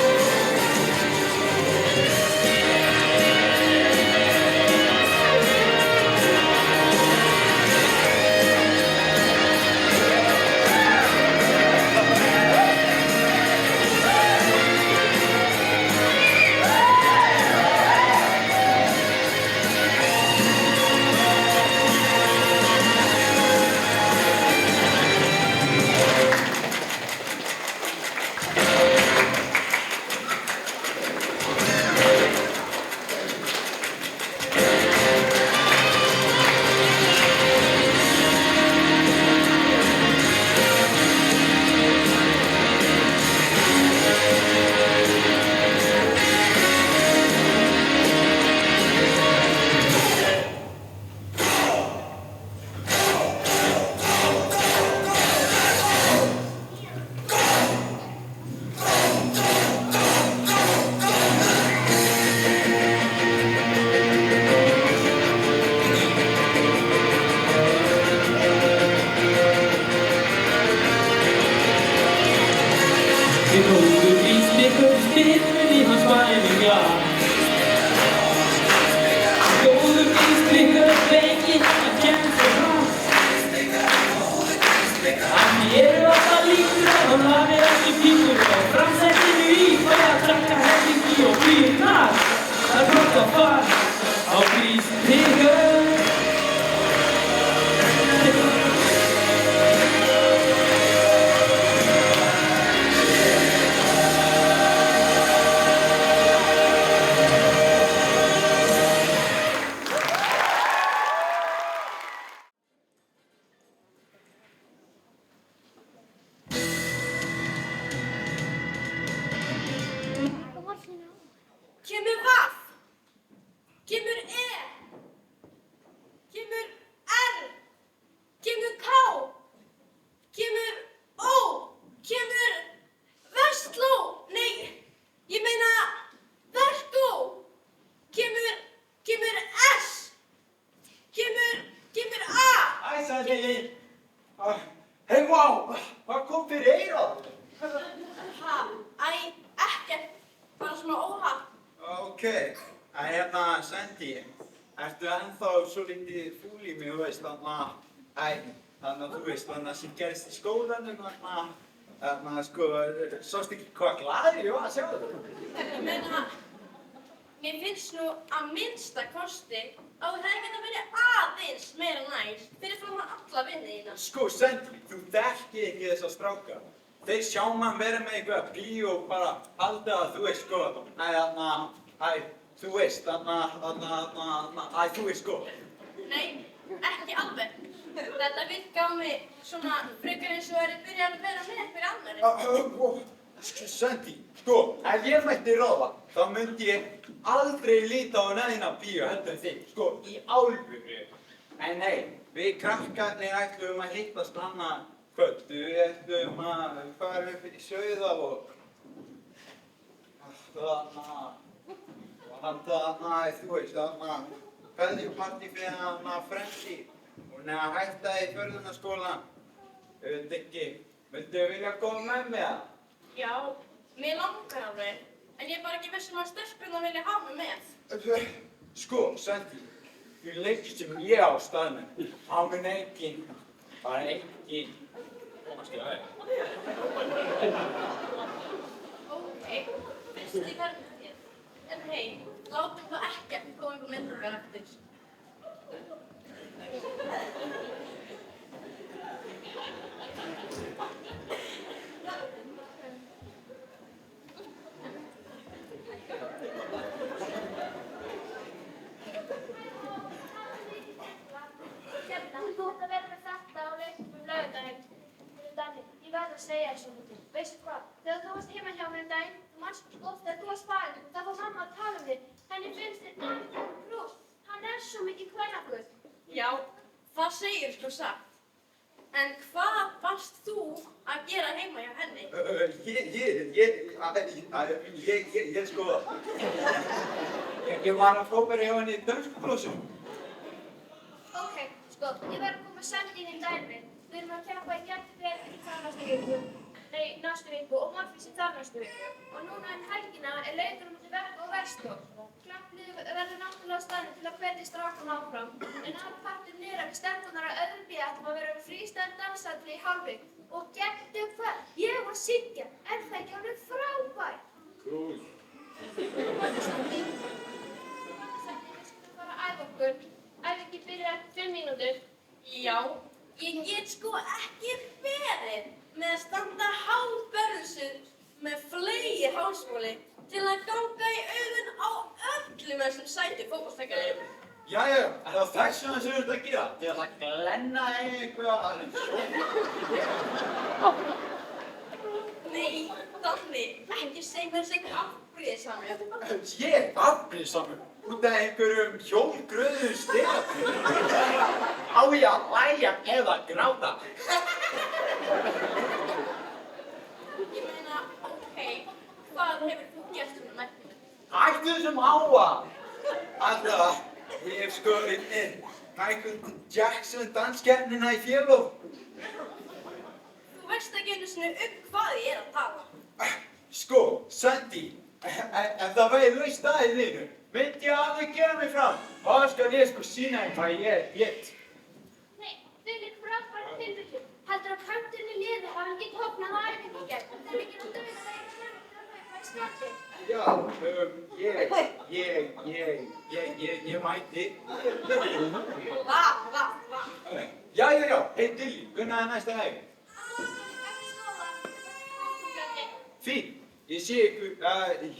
Kemur vaff, kemur kemur kemur kemur kemur versló, nei, ég meina verkó, kemur S, kemur A. Æ, Sandy. Hei, vá, hvað kom fyrir eyrað? Ekkert, bara svona óhapp. Ok, Sandy, Ertu ennþá svolítið fúl í mig, þú veist, þannig þú veist, þannig sem gerist í skólanum, sko, sástu ekki hvað glaður ég var að sjá þetta? Ég meina, mér finnst nú að minnsta kosti að þú hefði getað verið aðeins meira nær fyrir framan alla vinni þína. Sko, Sandri, þú þekkir ekki þessa stráka. Þeir sjá mann vera með eitthvað bíó og bara halda að þú veist, sko, þú veist, þú veist, sko. Nei, ekki alveg. Þetta virka á mig svona frekar eins og byrjar að vera með fyrir annarri. Sandi, sko, ef ég mætti ráða, þá myndi ég aldrei líta á neðina bíó heldur en þig, sko, í alvöru. En nei, við krakkarnir ætlum að hittast annað kvöld. Við ætlum að fara upp í Sauða og þú veist, kveðjupartí fyrir Frenzy. Hún er að hætta í förðunarskólann. Ég veit ekki, viltu vilja koma með mig það? Já, mér langar alveg, en ég er bara ekki viss að stelpurnar vilja hafa mig með. Sko, Sandi, því leik sem ég á staðnum, á mun enginn, bara enginn, komast í aðeins. Ókei, finnst þið verður þér. En hei, látum það ekkert koma ykkur myndingar eftir. Þú átt að vera með þetta á leiknum laugardaginn. Dani, ég verð að segja þér svona. Veistu hvað? Þegar þú varst heima hjá mér um daginn, þú manst oft þegar þú varst farinn, þá fór mamma að tala um þig. Henni finnst þér Davíð kominn brús. Hann er svo mikið kvennagull. Já, það segir sko satt. En hvað varst þú að gera heima hjá henni? Ég sko, ég var að prófera hjá henni í dönskuklósum. Ok, sko, ég verð að koma að senda inn í dæmi. Við erum að keppa í Gættu-Vel í næstu viku og Morfís í næstu viku. Og núna helgina er leikur milli Verk og Vestur. Klappliðið verður náttúrulega á staðnum til að hvetja strákana áfram. En aðparturinn er að við stelpurnar á öðrum B ætlum að vera með freestyle dansatriði í hálfleik. Og Gættu-Vel, ég var Sigga, er það ekki alveg frábær? Cool. Við skulum fara að æfa okkur. Æfingi byrjar eftir 5 mínútur. Já, ég get sko ekki verið með að standa hálfbörðsuð með flegi hálsmóli til að ganga í augun á öllum þessum sætu fótboltaleikjum. Jæja, er það þess vegna sem þú ert að gera? Til að glenna eitthvað alveg Nei, þannig, ekki segja mér þessi afbrýðisamur. Ég er afbrýðisamur út af einhverjum hjólgröðum stigabrýðum. Á ég að hlæja eða gráta? Ég meina, ókei, hvað hefur þú gert með mæknum? Hættu þessum háa! Alltaf, ég hef sko Michael Jackson danskeppnina í Fjöló. Þú veist ekki einu sinni hvað ég er að tala. Sko, Sandi, ef það væri laust aðeins þínu, myndi ég alveg gera mig fram. Og þá skal ég sko sýna þér hvað ég er hétt. Nei, þau líka frábæra tilvísun. Heldur að kanturinn í liði hafi hann getið hopnað á æfingu í gegn. Það er ekki náttúrulega að það er nefnilega að hlaupa í skjálti. Já, ég mæti. Já, hei Dilli, hvernig er næsta æfing? Eftir skóla. Hóttumgjörni. Fín, ég sé ykkur,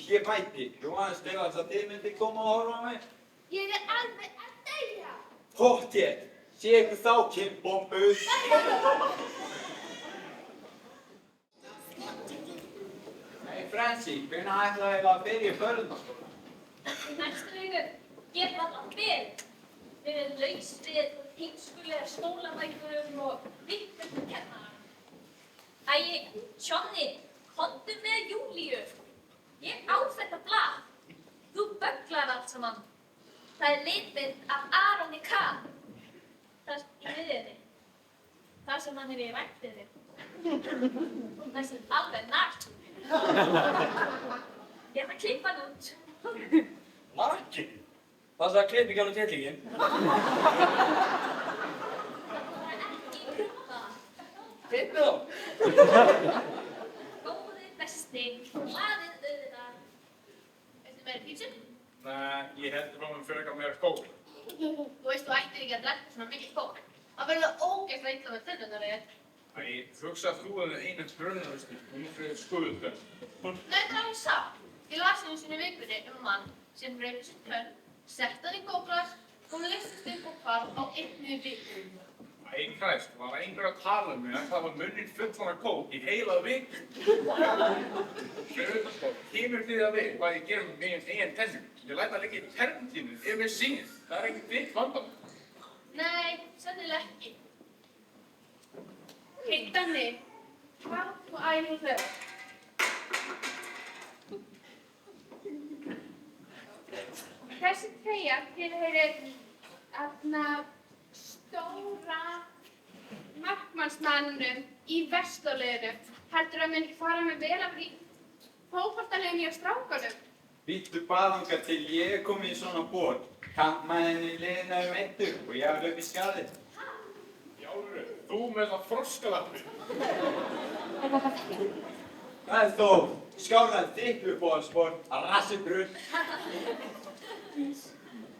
ég mæti. Þú varst að þið myndi koma og horfa á mig? Ég er alveg að deyja. Pottþétt, sé ykkur þá, kynbombu. Hey Frenzy, hvernig ætlaði að byrja förðunarskóla? Í næstu viku. Ég var á bil. Við erum laus við heimskulegar skólabækurum og viktum kennarar. Tjonni, komdu með Júlíu. Ég á þetta blað. Þú bögglar allt saman. Það er litmynd af Aroni Kahn. Það er í miðjunni. Það sem hann er í ræktinni. Það er alveg nart. Ég ætla að klippa hann út. Margir, Passa að klippa ekki á tillingin. Ekki prumpa. Klippið þá. Góði besti, glaðið auðvitað. Ertu meira pítsu? Nei, ég heldur frá mér frekar meira kók. Þú veist, þú ættir ekki að drekka svona mikið kók. Það verður ógeðslega illa með tennurnar í þér. Æ, hugsa að þú hefði einu brunnaðustu og nú fyrir skuðuð. Nei, það er alveg satt. Ég las einu sinni í vikunni mann sem reyfði sér tönn, sett hann í kókglas og leystist upp og hvarf á 1 viku. Æ, Kræst, var einhver að tala um mig að það var munnin fullan af kók í heila viku. Fyrir utan sko, kemur þið að við hvað ég gerum með mín eigin tennur. Ég læt það liggja í terntínu ef mér sýnist. Það er ekkert þitt vandamál. Nei, sennilega ekki. Hei, Danni, hvað þú æfum þau? Þessi treyja tilheyrir stóra markmannsmannum í Vesturliðinu. Heldur að myndi fara með vel af í fótboltaliðinu hjá strákunum? Bíddu bara þangað til ég kom í svona ból. Kantmaðurinn í liðinu meiddur og ég hafði upp í skaði. Jálfur, þú með það froskalappi. Það er þó skárað þitt uppáhaldssport að rassibrunn.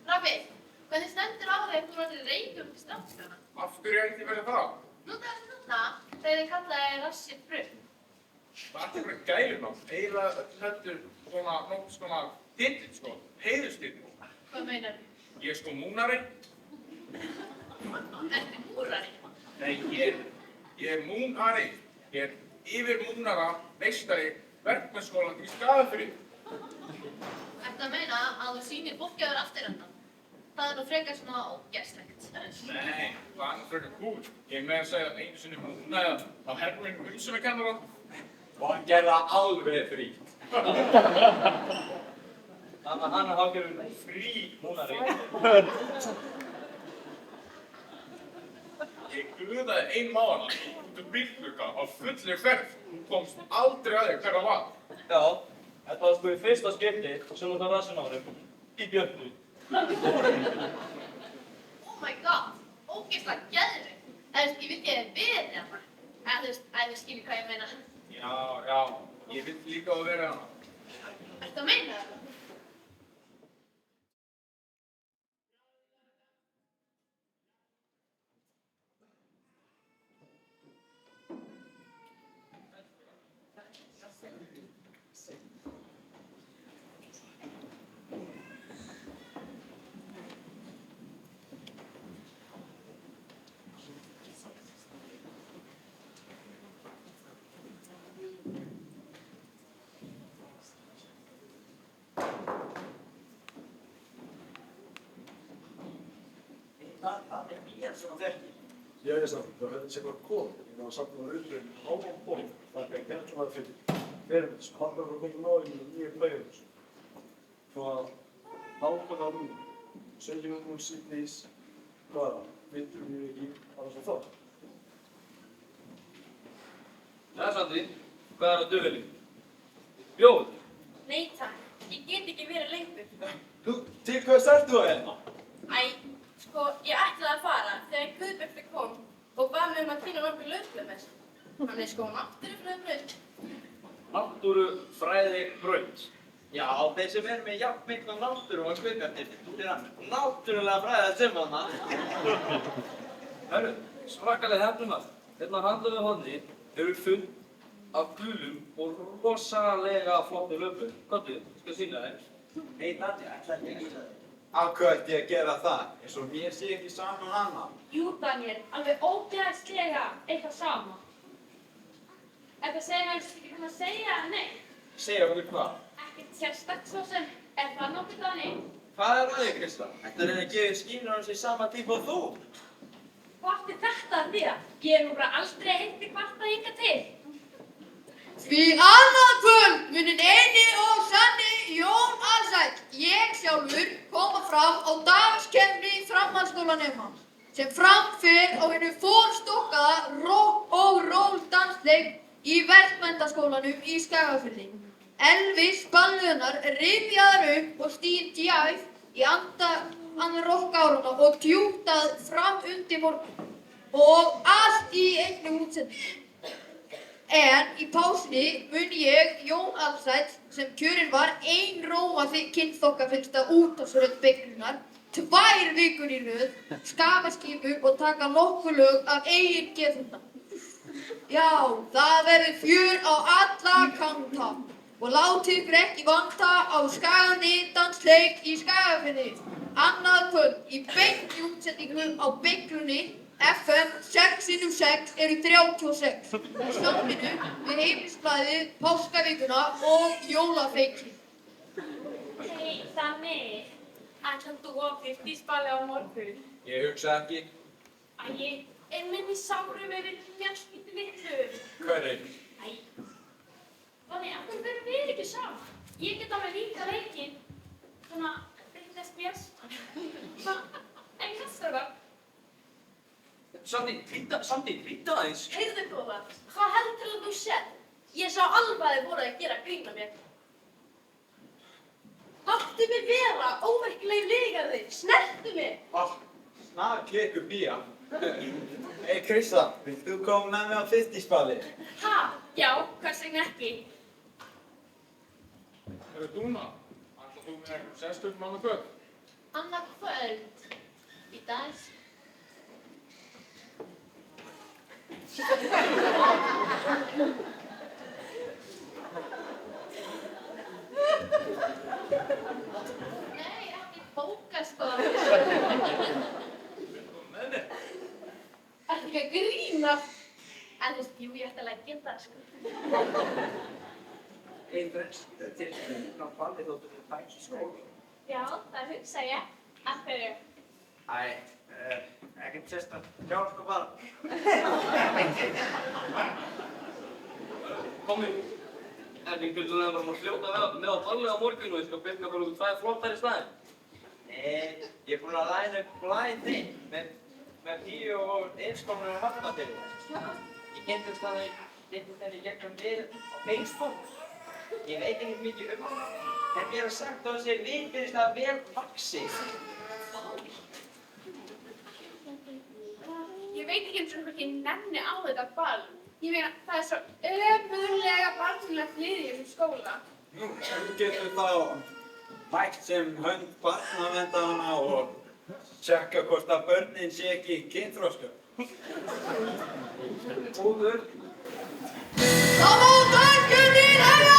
Raffi, hvernig stendur á þeim þú verður reykjum til strákana? Af hverju er þið verið það? Nú það er þarna þegar þið kallaði rassið brunn. Það er eitthvað gælunám. Eiginlega heldur svona titill sko, heiðurstitill. Hvað meinar þú? Ég er sko múnari. Ertu múrari? Nei, ég er múnari. Ég er yfir múnara meistari verkmennskólan í Skagafirði. Ertu að meina að þú sýnir fólki að vera afturrendan? Það er nú frekar svona ógeðslegt. Nei, það er nú frekar kúl. Ég með að segja einu sinni múnaði á herminn umsumikennara. Og hann gerði það alveg frítt. Þannig að hann er hálfgerður frí múnari. Ég guðaði ein mána út úr bílglugga á fullir ferð. Hún komst aldrei að þér hver það var. Já, þetta var sko í fyrsta skipti sem þú tar rassin á honum í Björnu. Oh my god, ógeðslega geðveikt. Ég vil geða við hérna. Þú skilur hvað ég meina. Já, ég vil líka að vera hana. Ertu að meina það? Það er mér sem að þekki. Ég er samt, það hefði sér bara komið. Ég var samt að auðvitað háan bók. Það er ekki hérna að fyrir verið sem hann var að koma náðum í nýja blæðum. Svo að nákvæmlega núna, segjum hún síðnís, hvaða, vittum við ekki annars á það. Já, Sandri, hvað er á döfinni? Bjóð? Nei takk, ég get ekki verið lengur. Til hvers ert þú hérna? Sko, ég ætlaði að fara þegar Guðbjartur kom og bað mig að tína nokkuð laufblöð með sér. Hann er sko náttúrufræðibraut. Náttúrufræðibraut. Já, þeir sem er með jafn mikla náttúru og Guðbjartur, þetta er hann náttúrulega fræðað sem hana. Herru, svakalega hefnum að. Hérna handan við horni eru full af gulum og rosalega flottu laufblöð. Komdu, skal sýna þér. Nei, Nadja, ætla ekki að gera það. Af hvað ætti ég að gera það? Eins og mér sé ekki saman hana. Jú, Daniel, alveg ógeðslega eitthvað sama. Þetta segir mér ekki hann að segja nei. Segja okkur hvað? Ekkert sérstakt svo sem. Er það nokkuð, Daniel? Hvað er það þig, Krista? Ættu að reyna að gefa skýrur hans í sama tíma og þú? Hvað átti þetta að þýða? Ég hef nú bara aldrei heyrti kvarta hingað til. Því annað kvöld munin eini og sanni Jón Alsæll, ég sjálfur, koma fram á dagskeppni framhaldsskólanema sem fram fer á hinu forstokkaða rock og roll dansleik í Verkmenntaskólanum í Skagafirði. Elvis ballöðnar rifjaðar upp og stín djæf í anda rokkárana og djúptað fram undir morgun og allt í einni útsendingu. En í pásunni mun ég, Jón Alsæll, sem kjörinn var einrómað kynþokkafyllsta útvarpsrödd Beyglunnar, 2 vikur í röð, skafa skífu og taka nokkur lög af eigin geðhunda. Já, það verður fjör á alla kanta og látið ykkur ekki vanta á Skaganni dansleik í Skagafirði. Annað kvöld í beinni útsendingu á Beyglunni FM 6x6 eru 36 í samvinnu við Heimilisblaðið, Páskavikuna og Jólafeykinn. Hei, Danni, ætlar þú á fyrtísballi á morgun? Ég hugsa ekki. Æi, minni sáru verið mjölskýttu litlu. Hvernig? Æi, Danni, af hverju verðum við ekki saman? Ég get alveg líka leikinn, svona, Britney Spears. En hvað strákar? Sandi, býta aðeins. Heyrðu góða, hvað heldur þú sér? Ég sá alveg að þið voru að gera grín að mér. Láttu mig vera, ómerkileg lygarði, snertu mig! Snart klikku bía. Hey Krista, vilt þú koma með mig á fyrstispalli? Ha, já, hvers vegna ekki? Dúna, ætlar þú með eitthvað sérstökum annað kvöld? Annað kvöld? Í dag? Nei, ekki bóka sko. Með mér? Ertu ekki að grínast? En þú veist, jú, ég ætti að leggja það sko. Einn brennst til á balli þóttu við bækst í skóla. Já, það hugsa ég. Af hverju? Ekkert sérstætt. Já, sko bara. Komi, Erlingur, þú maður fljóta með á balli á morgun og ég skal byrja bara út 2 flottari staðir. Nei, ég er búinn að læna upp blæði með 10 og 1 skónur hafna til þér. Ég kynntist henni gegnum við á Facebook. Ég veit ekkert mikið hann, en mér sagt að þessi vin finnst það vel vaxið. Ég veit ekki eins og hvort ég nenni á þetta ball. Ég meina, það er svo ömurlega barnlegt lið í þessum skóla. Nú, þú getur þá mætt sem hönd barnaverndana og tjekka hvort að börnin sé ekki kynþroska. Góður. Það má daggjörnir hæga!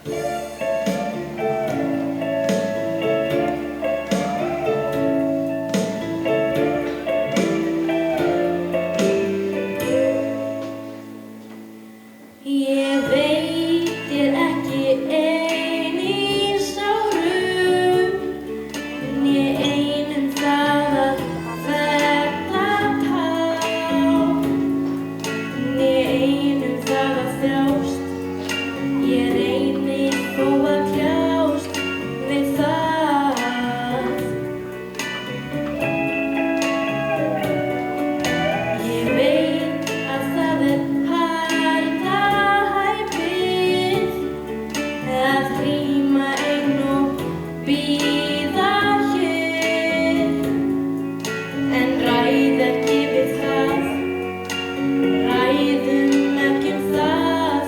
Ég veit ég er ekki ein í sárum, né ein það að fella tár, né ein það að þjást. Ég reyni þó að kljást við það. Ég veit að það harla hæpið að rýma ein og bíða hér, en ræð ekki við það, ræðum ekki það.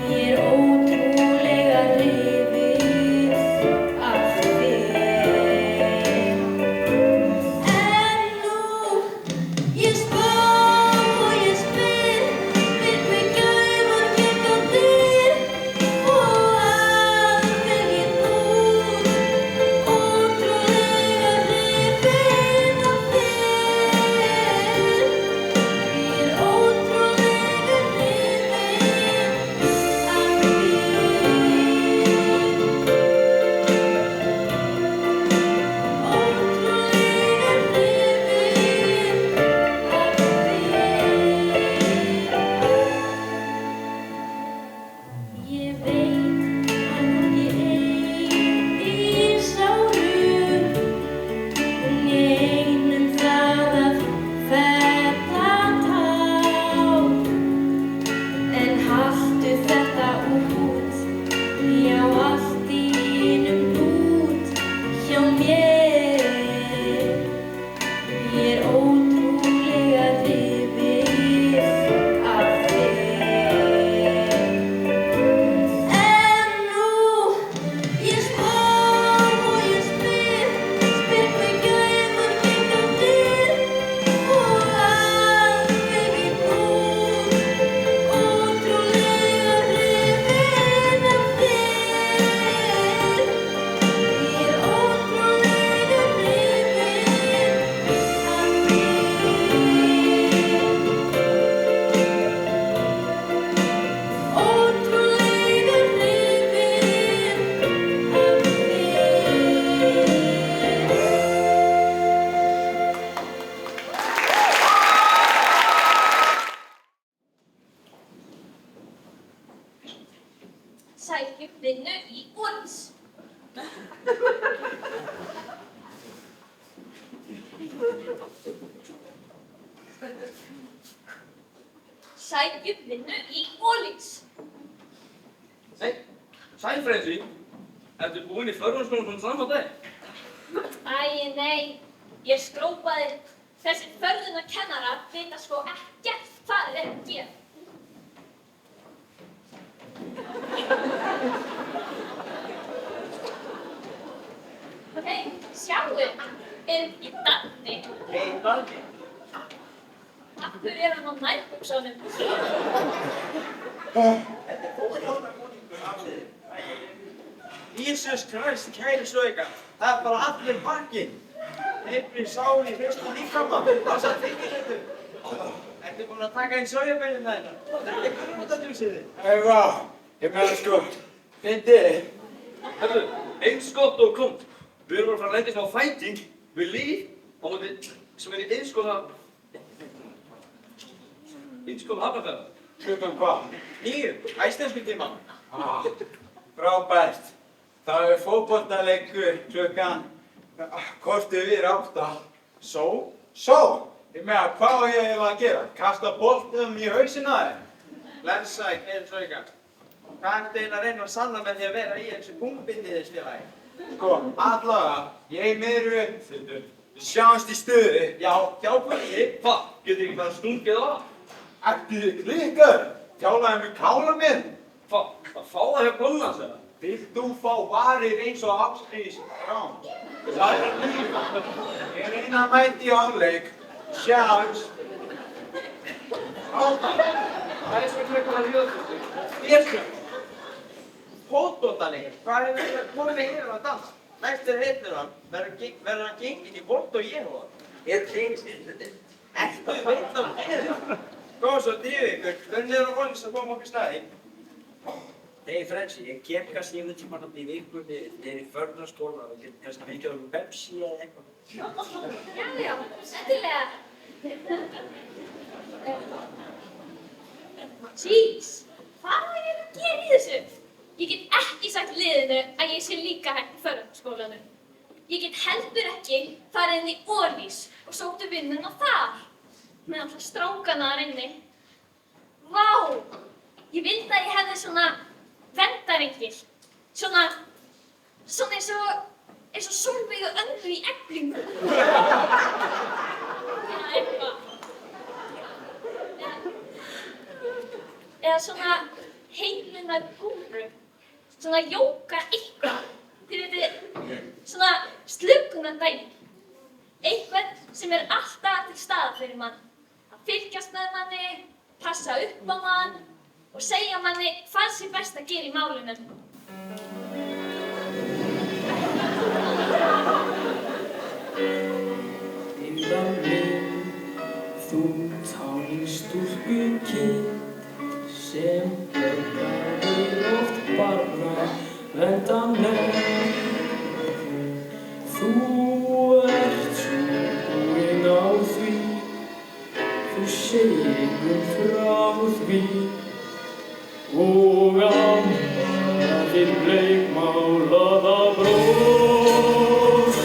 Ég er ótrúlega hrifin af þér. En nú ég spá og ég spyr hver gæfur geta dyr og að veginn út, ótrúlega hrifin af þér. Ég er ótrúlega hrifin af Ég veit að ég ein í sárum, né ein það að fella tár, en haltu þetta út, já allt í einum út hjá mér. Ég er ótrúlega hrifin af þér. En nú ég spá og ég spyr hver gæfur geta dyr og að veginn út, ótrúlega hrifin af þér. Ég er ótrúlega Sækjum vinnu í Olís. Sækjum vinnu í Olís. Sæl Freysi, ertu búinn í förðunarskólanum svona sama dag? Æ, nei, ég skrópaði. Þessir förðunarkennarar vita sko ekkert hvað þeir eru að gera. Hei, sjáu, er ekki Danni? Hey, Danni. Af hverju er hann á nærbuxunum? Þetta fótboltabúningur af þér. Jesus Christ, kæri söggar. Það er bara allir bakkinn. Heimri sál í fyrstu líkama. Það sem þykir þetta. Ertu búinn að taka inn sauðabeinin þarna? Þetta er ekki grútadjúsið þið. Vá, ég meina sko, fyndið. Herru, eins gott og kom. Við erum að fara að lenda í smá fæting við Líf á móti sem er í Iðnskóla Hafnarfjarðar. Klukkan hvað? 9, æslensku tíma. Frábært. Það er fótboltaleikur klukkan korter yfir 8. Svo? Ég meina, hvað á ég eiginlega að gera? Kasta boltum í hausinn á þér? Blessaði, kæri söggar. Hvað ertu eiginlega að reyna að sanna með því að vera í þessu punktbindi þess félagi? Sko, allavega, ég er meður uppfyldur. Við sjáumst í stuði. Já, hjá Guði. Hvað? Getur ekki bara stungið á? Ertu þið klikkar? Þjálaði mig kála minn. Hvað? Það fá það hjá Gunnar, segja. Vilt þú fá varir eins og Hafsnís Rán? Það er líf. Ég reyna að mæta í hálfleik. Sjáumst. Þess vegna kallar ljóðfjöldum. Björsum. Fótboltaleikir. Hvað hefur þið komið hér að dansa? Næst heitir hann, verður hann genginn í Bolt og Jehova. Ertu veit á heiðina? Góð svo drífið ykkur. Förum niður á Rollins að koma okkur staði. Hei Frelsi, ég kem kannski yfir tímann í vikunni niður í förðarskóla og getur kannski fengið okkur Pepsi eða eitthvað. Já, endilega. Jeez, hvað er ég að gera í þessu? Ég get ekki sagt liðinu að ég sé líka hægt í förðarskólanum. Ég get heldur ekki farið inn í Ólís og sóttu vinnuna þar. Með alltaf strákana þar inni. Vá, ég vildi að ég hefði svona verndarengil. Svona eins og Sólveig og Önnu í Eflingu. Eða eitthvað. Eða svona heilunnar gúru. Svona jóka eitthvað. Þið veitir, svona slökunardæmi. Eitthvað sem alltaf til staðar fyrir mann. Að fylgjast með manni, passa upp á mann og segja manni hvað sé best að gera í málunum. Innan minn, þú tánin stúlku kind sem börnaði oft barna vendanleg. Þú ert svo búinn á því, þú segir frá því og amma þinn bleikmálaða bros.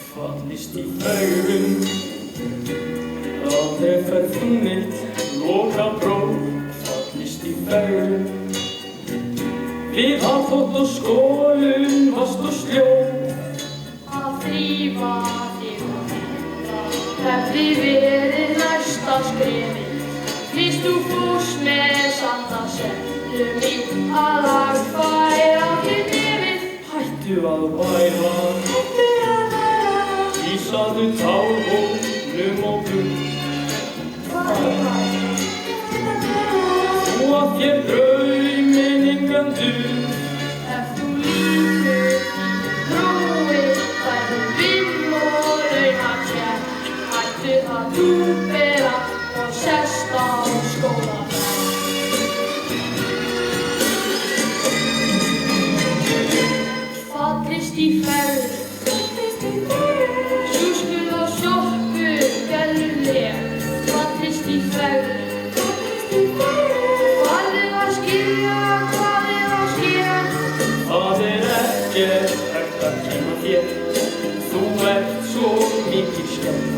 Fallist í augun, aldrei ferðunnit, loka próf. Fallist í augun, við hafþótt og skólum, vast og sljó. Að þrífa þig og þýta hefði verið næsta skrefið. Fyrst þú fórst með sanda settu mín að lagfæra þig nefið. Hættu að væla, vísaðu tálbóknum og gull. Þú að þér drauminn engan dul. Ef þú lítur í prófi, færðu vinn og launakjær. Hættu að dúbera og sest á skólabekk. Fallist í ferð, sjúskuð á sjoppu, gerðuleg. Fallist í ferð, hvað að skilja, hvað að skilja. Það ekkert hægt að kæma þér, þú ert svo mikið skemmt.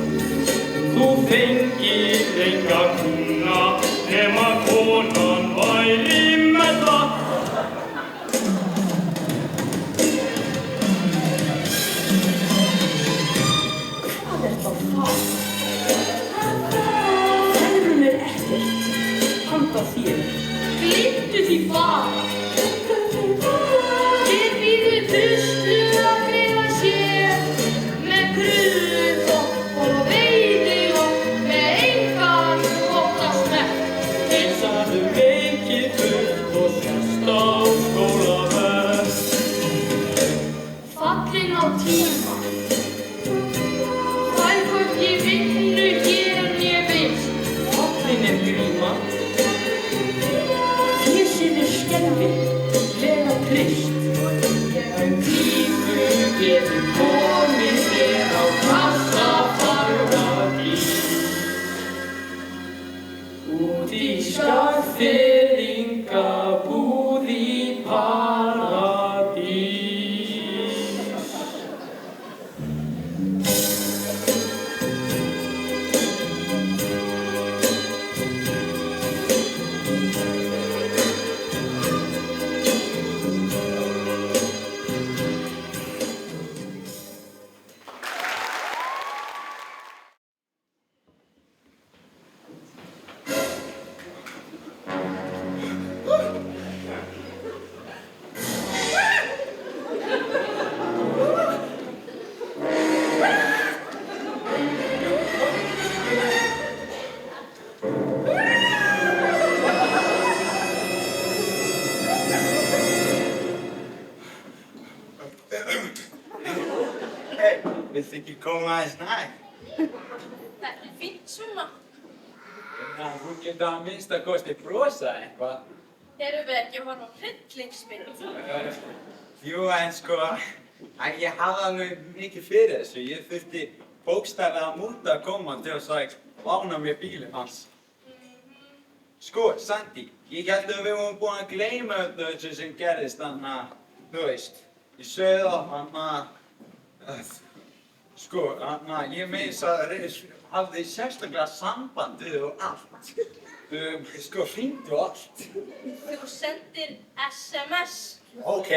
Þú fengir enga kuna nema konan væri með það. Hvað er það? Segðu mér ekkert, handa þér. Gleymdu því bara. Hér býður Kristur að greiða sér með krullukropp og veiðilokk með engan óttasmekk. Heilsaðu veikir burt og sest á skólabekk. Fallin á tíma. Fær hvort ég vinnu hér en ég vill. Fallin gríma. Fésið skelfing, lega trist. Gegnum klíku getur komið hér á Kassaparadís. Út í Skagfirðinga búð í paradís. Viltu ekki koma aðeins nær? Þetta er fínt svona. Þú getur að minnsta kosti brosa eitthvað. Erum við ekki að horfa á hryllingsmynd? Jú, en sko, ég hafði alveg mikið fyrir þessu. Ég þurfti bókstaflega að múta að koma til þess að lána mér bílinn hans. Sko, Sandy, ég held að við vorum búin að gleyma öllu þessu sem gerðist þarna, þú veist, í Sauðá, sko, ég meins að hafði sérstaklega samband við og allt. Sko, hringdu og allt. Þú sendir SMS. Ok,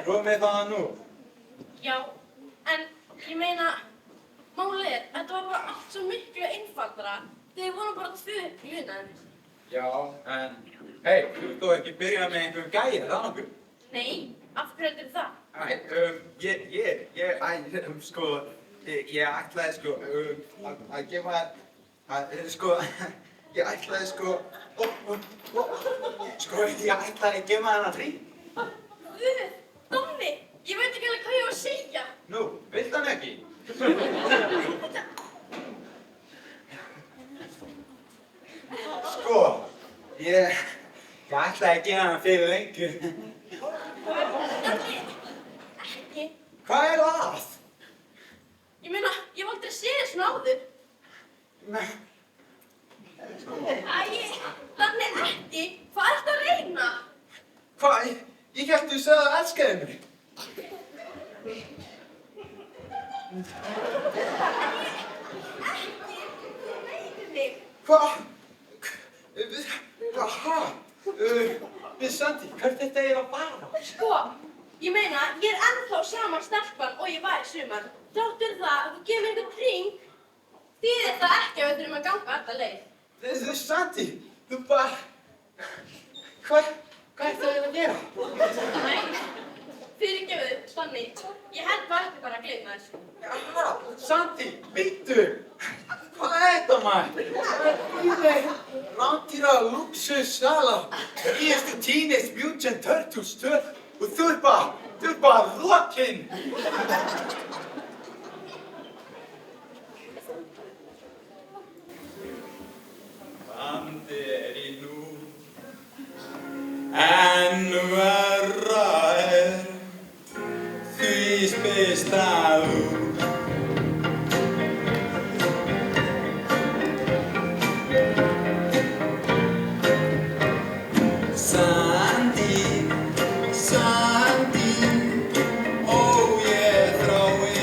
prófum við það nú. Já, en ég meina, málið er, þetta var bara allt svo miklu einfaldara. Þið voru bara tvö í vinnaðinni. Já, en, hei, þú ert þó ekki byrjað með einhverjum gæja, það nokkuð? Nei, af hverju heldur það? Ég ætlaði sko að gefa, ég ætlaði að gefa hennar hring. Guð, Donni, ég veit ekki alveg hvað ég var að segja. Nú, vilt hann ekki? Sko, ég ætlaði að gefa hann fyrir lengur. Donni, ekki. Hvað er það? Ég meina, ég hef aldrei séð svona áður. Donni, ekki. Hvað ertu að reyna? Hvað? Ég hélt þú sagði að elskaði mig. Ekki, þú reynir mig. Hvað? Sandy, hvert þetta er að fara? Sko, ég meina, ég er ennþá sama stelpan og ég var í sumar. Þrátt fyrir það að þú gefur einhvern hring, þýðir það ekki að við þurfum að ganga alla leið. Sandy, þú bara... Hvað er það að gera? Nei, fyrirgefðu, Donni. Ég held bara að gleyma þessu. Sandy, bíddu! Hvað er þetta, maður? Rándýra lúxussala, nýjastu Teenage Mutant Turtles stöð og þú er bara rokinn! Bandið er í nú, en verra er því spyrst að þú. Sandy, ó ég þrái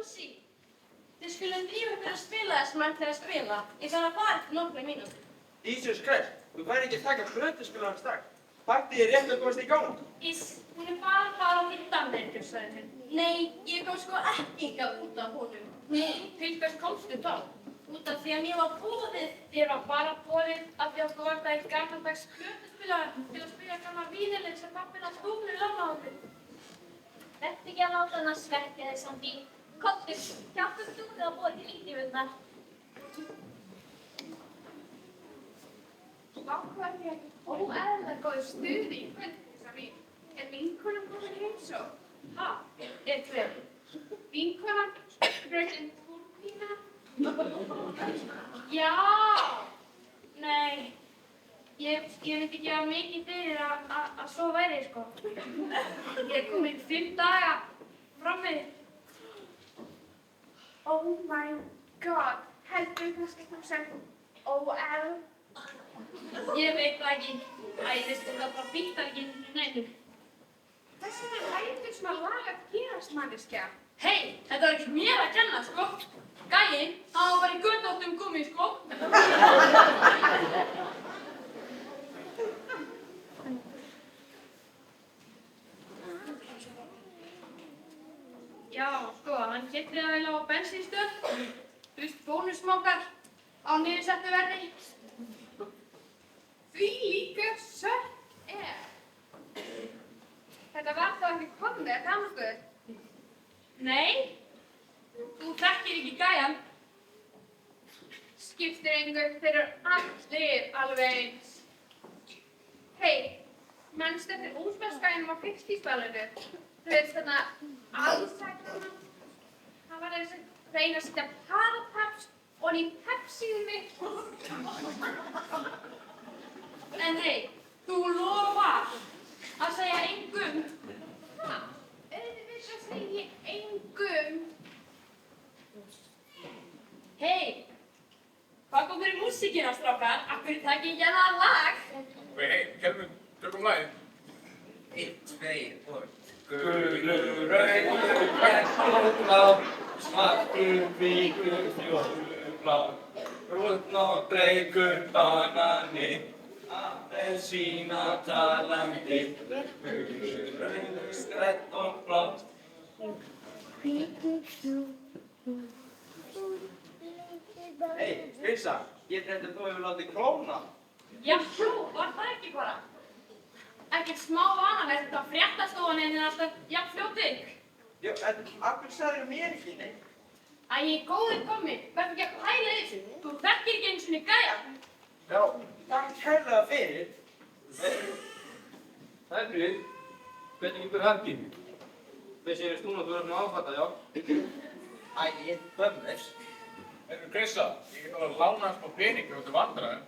Nancy, þið skulum drífa ykkur að spila það sem ætlið að spila. Ég þarf að fara eftir nokkra mínútur. Jesus Christ, þú væri ekki að taka plötuspilaran strax. Partíið er rétt að komast í gang. Hún er bara að fara til Danmerkur, sagði hún. Nei, ég kom sko ekki hingað út af honum. Nei, til hvers komstu þá? Út af því að mér var boðið. Þér var bara boðið af því að þú vart eitt gamaldags plötuspilara til að spila gamla vínilinn sem pappinn á stúfnu lánaði okkur. Vertu ekki að láta hann að svekkja þig samt í. Komdu, hjálpum þú þig að búa til lífundar. Ákvað ég óeðlilega góðu stuði í kvöld, þessa mín. Er vinkonan komin í heimsókn? Ha? Er hver? Vinkonan? Fröken Túrpína? Já! Nei, ég veit ekki að mikið fyrir að svo væri, sko. Ég er komin 5 daga fram með þér. Oh my god, heldur kannski þú sem OL? Ég veit það ekki. Æ, veistu, það bara býttar ekki neinum. Þess vegna er hættur sem að laga gerast, manneskja. Hei, þetta var ekki mér að kenna, sko. Gæinn, hann var bara í götóttum gúmmi, sko. Já, sko, hann keypti það vel á bensínstöð. Þú veist, bónusmókar á niðursettu verði. Því líka sött er. Þetta var þá ekki komið, gammalgur. Nei, þú þekkir ekki gæjan. Skiptir engu, þeir eru allir alveg eins. Hei, mannstu eftir úsmennskæðinum á fyrstýspælinu? Þú veist þarna allsækjana. Hann var að reyna að setja parapaps og í pepsíðu mig. En hei, þú lofar að segja engum. Ha? Auðvitað segi ég engum. Hei, hvað kom fyrir músíkina, strákar? Af hverju takk ég hérna lag? Hei, Kelvin, tökum lagið. 1, 2 og... Gulur, rauður, blá, svartur, hvítur, fjólblá, brúnn og bleikur banani, appelsína talandi, gulur, rauður, skredd og blá. Hei, Krissa, ég held að þú hefur látið klóna. Já, var það ekki bara? Ekkert smá vanalegt að fréttastofunin er alltaf jafn fljótið. Já, en af hverju sagðirðu mér ekki neitt? Æ, góður kommi, verður ekki að pæla í þessu. Þú þekkir ekki einu sinni gæja. Já, takk kærlega fyrir. Það er Frið. Hvernig gengur helgin? Við séumst núna að þú erum áfatta, já? Æ, ég bömmur. Krissa, ég get alveg lánað smá peningi út af vandræðum.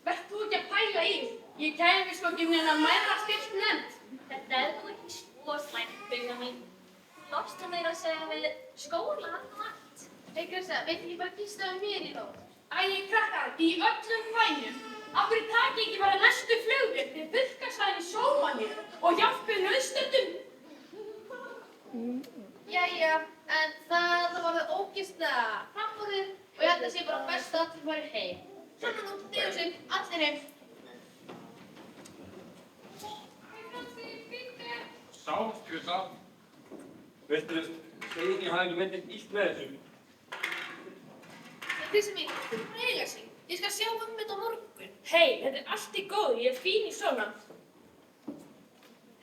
Verð þú ekki að pæla í þessu? Ég kæmi sko ekki með mæra styrst nefnd. Þetta er nú ekki svo slæmt, Bigga mín. Lost að meira að segja við skólan og allt. Hei Krissa, veit ekki bara gista um mér í nótt? Æ, krakkar, í öllum bænum. Af hverju taki ekki bara næstu flugvél til þurrkasvæðin í Sómalíu og hjálpi nauðstöddum? Jæja, en það var það ógeðslega framborðið og ég held að sé bara best að allir fari heim. Svona nú, drífum sig, allir heim. Sátt, Krissa. Veistu, Steini hafi ekki myndið illt með þessu. Krissa mín, þú reyla sig. Ég skal sjá þetta á morgun. Hei, þetta er allt í góðu, ég er fín í svona.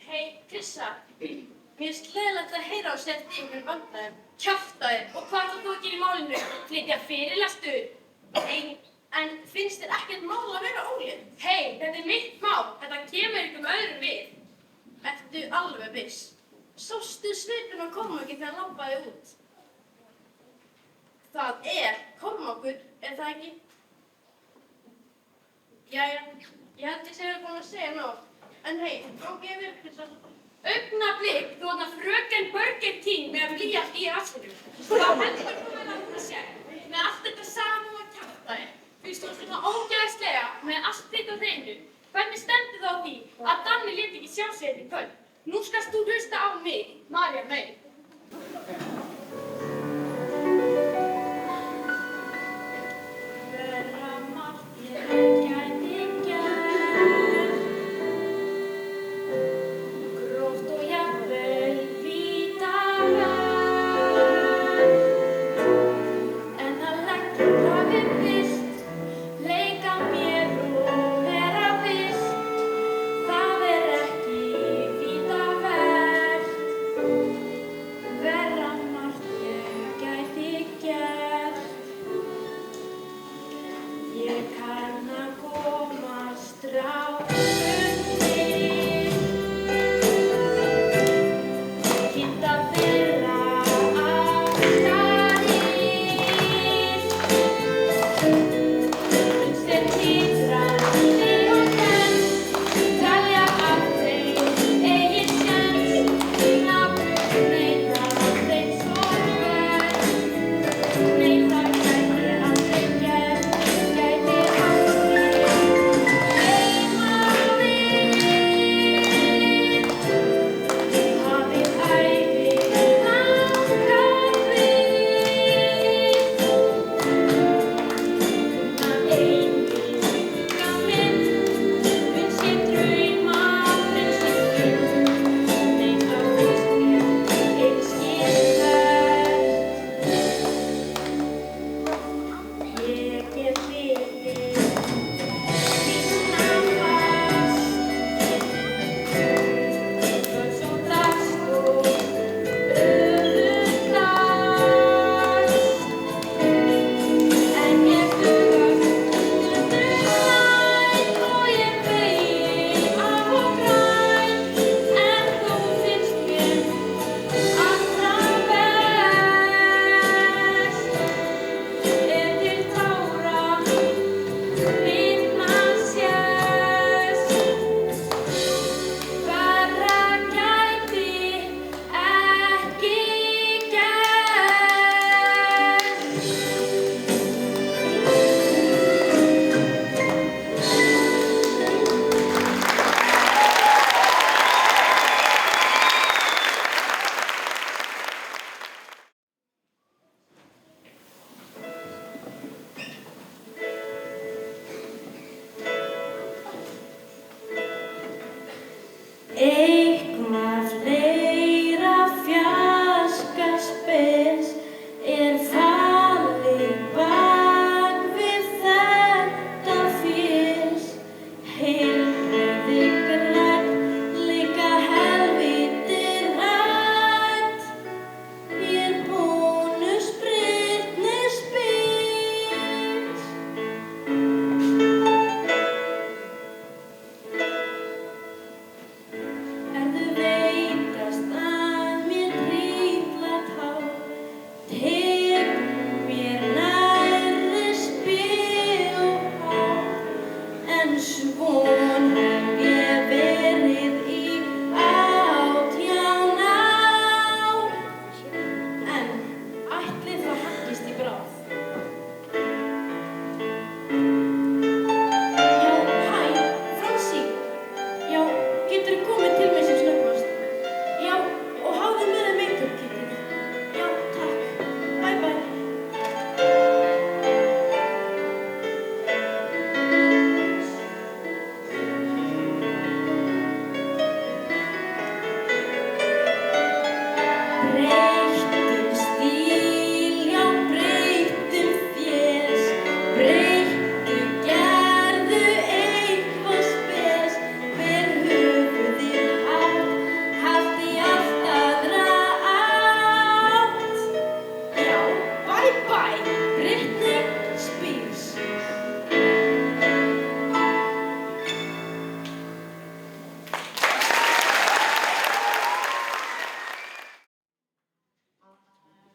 Hei, Krissa, mér er skleðilegt að heyra á sett yfir vandræðum. Kjaftaði, og hvað ætlar þú að gera í málinu? Flytja fyrirlestu? En finnst þér ekkert mál að vera ólíð? Hei, þetta er mitt mál, þetta kemur ykkur öðrum við. Ertu alveg viss? Sástu svipinn á Kormáki þegar hann labbaði út? Það er Kormákur, er það ekki? Jæja, ég held ég sé búin að segja nóg. En hei, gangi yfir Krissa. Augnablik, þú þarna fröken Burger King með blýant í rassinum. Þá heldur þú vel að það sé. Með allt þetta saman og kjaftaði. Fyrst þú svona ógæðslega með allt þitt á hreinu. Hvernig stendur það á því að Danni lét ekki sjá sig þetta í kvöld? Nú skast þú hlusta á mig, María May.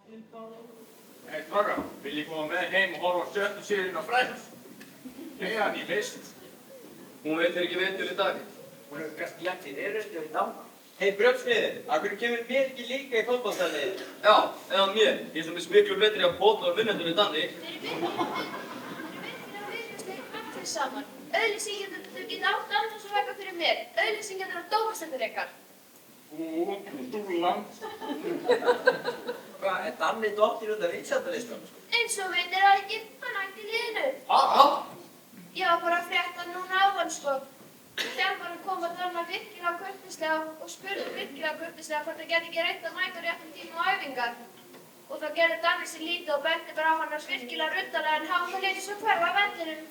Hei, strákar, vil ég koma með heim og horfa á 7. seríun af Friends? Hann í list. Hún veitir ekki veitur í dag. Hún hefur kannski lent í reyrustu í dána. Hei, brjótsmiður, af hverju kemur mér ekki líka í fótboltaliðið? Já, eða mér. Ég er sem miklu betri að bóta og vinnendur í Danni. Allir saman. Auglýsingarnar geta átt annars og vega fyrir mér. Auglýsingarnar á dómastendur ykkar. Stúlan. Hvað, er Danni dottir út af vinsældalistunum? Eins og veitir það ekki, hann hætti liðinu. Ég var bara að frétta núna áðan, sko. Þjálfarinn kom að dæma virkilega kurteislega og spurði virkilega kurteislega hvort það geti ekki reynt að mæta réttum tíma á æfingar. Og þá gerði Danni sér lítið og benti bara á hann hans virkilega ruddalega en hann var litið svo hverfa af vellinum.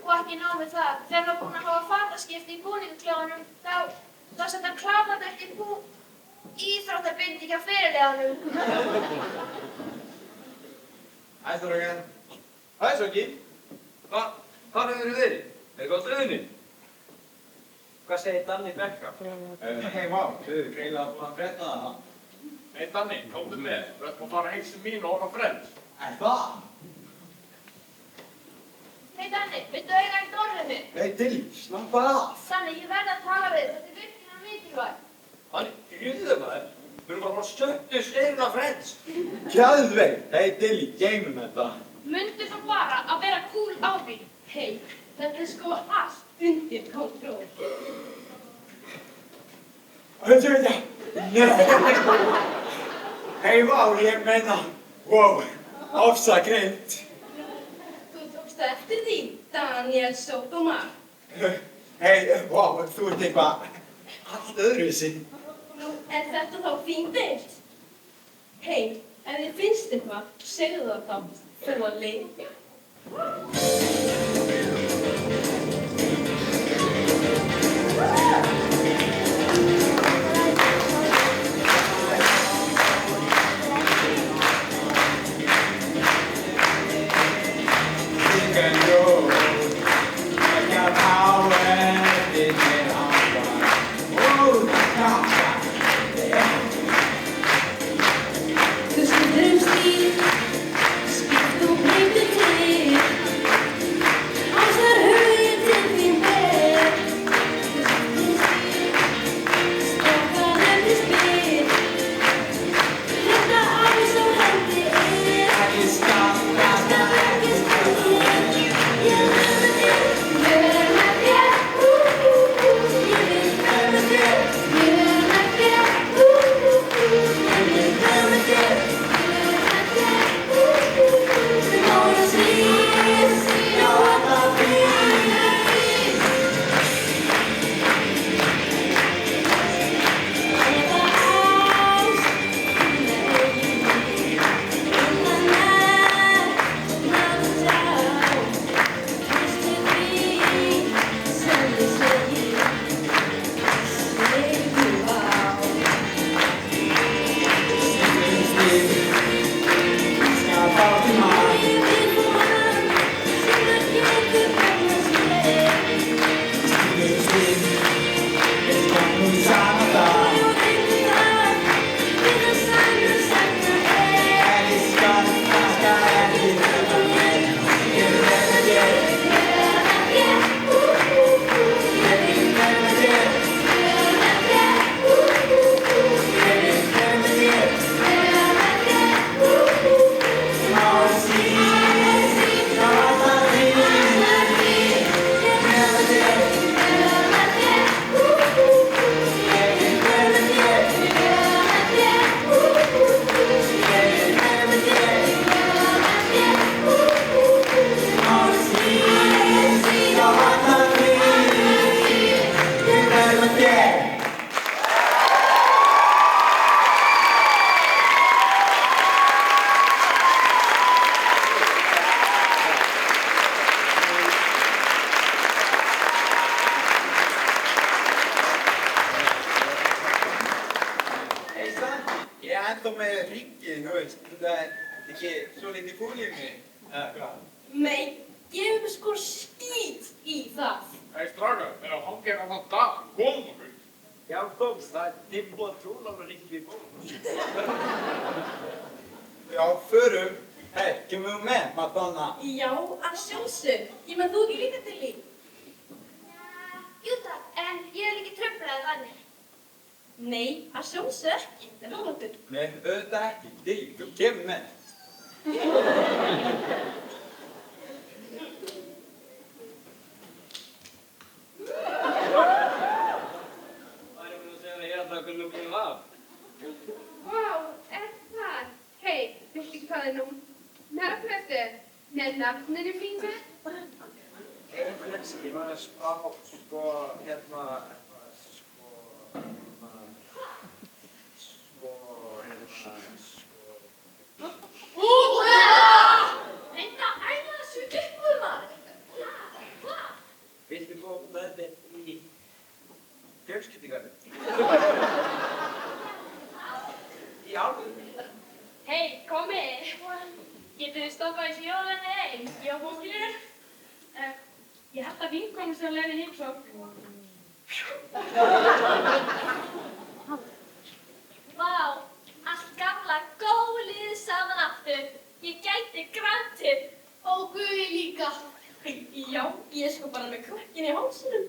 Og ekki nóg með það, þegar hann var búinn að hafa fataskipti í búningaklóðunum, þá sett hann kláfadekk í íþróttabindi hjá fyrirliðanum. Hæ, strákar. Hæ, Sokki. Hvar hefur þið verið? Er það gott auðni? Hvað segir Danni Bekka? Hei, vá, þau eru greinilega búin að frétta það. Hei, Danni, komdu með. Við ætlum að fara heim til mín og horfa á Friends. Það? Hei Danni, viltu eiga eitt orðinu? Hei, Dilli, snappa af. Danni, ég verð að tala við þig, þetta er virkilega mikilvægt. Danni, hlýðu maður. Við erum bara að fara 7. seríun af Friends. Geðveik. Hei, Dilli, geymum þetta. Mundu þá bara að vera cool á því. Hei, þetta er sko allt undir kontról. Hei, vá, ég meina, wow, ofsagreitt. Þú tókst það eftir því, Daniel Sotomar. Hei, vá, þú ert eitthvað allt öðruvísi. Nú, er þetta þá fín deild? Hei, ef þið finnst eitthvað, segðu það þá, fyrir að leika. ennþá með ringið, þú veist, þetta er ekki svo litið fólími, eða hvað? Nei, gefum við sko skít í það. Hei strákar, þeir eru að hangja hérna þann dag, komum okkur. Já, komst, það er dimmbúið trúlára ringið í bók. förum. Hei, kemur þú með, Madonna? Já, að sjálfsög. Kemur þú ekki líka til í? Jú takk, en ég vil ekki trufla þig þannig. Nei, að sjálfsög ekki. Það er lóðláttur. Nei, auðvitað ekki. Lili, þú kemur með. Vá, það? Hei, veistu hvað nú? Nafnið er nafninu mínu? Hey, Frenssi, ég var að spá, Reynda að æfa þessu uppúr maður. viltu koma með mér í fjölskyldugarðinn? Í alvöru? Hei, komi! Getið þið stoppað í sjóðinni einn? Já, fólkinu. Ég held að vinkonum sem leiði heimsókn. Vá, allt gamla gólið saman aftur. Ég gæti grantið. Og Guði líka. Já, ég er sko bara með krakkin í hálsinum.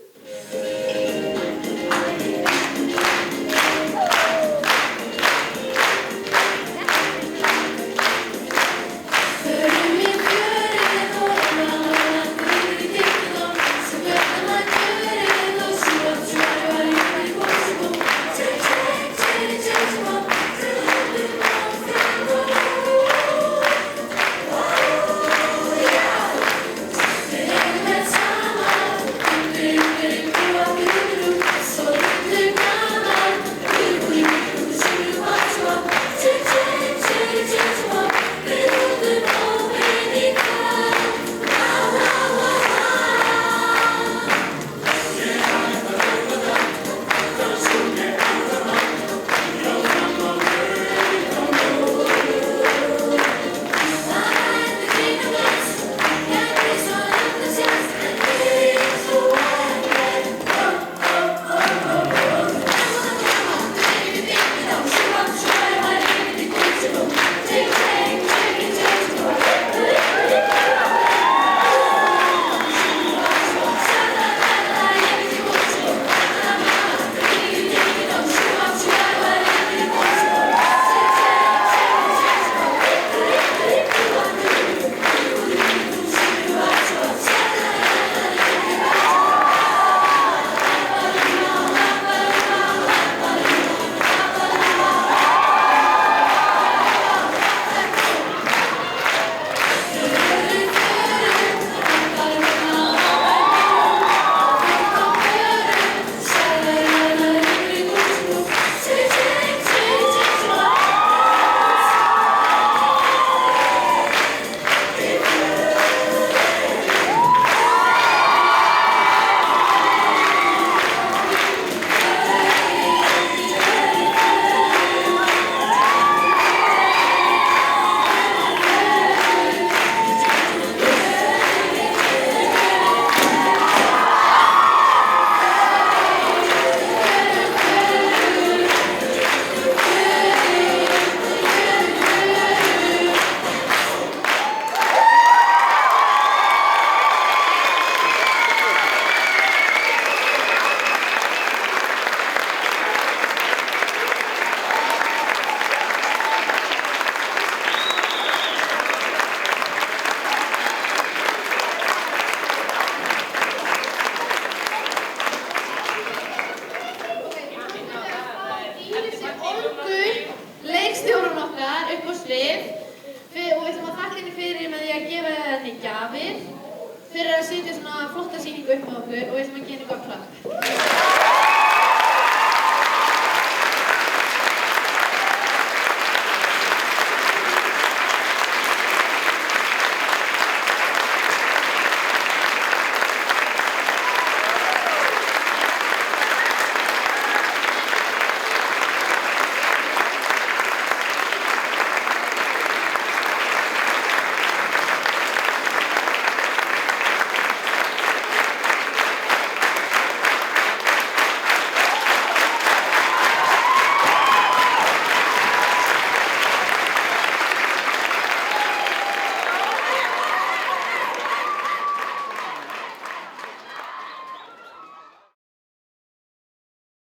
Fyrir að setja svona flotta sýningu upp með okkur og við ætlum að gera gott hlakk.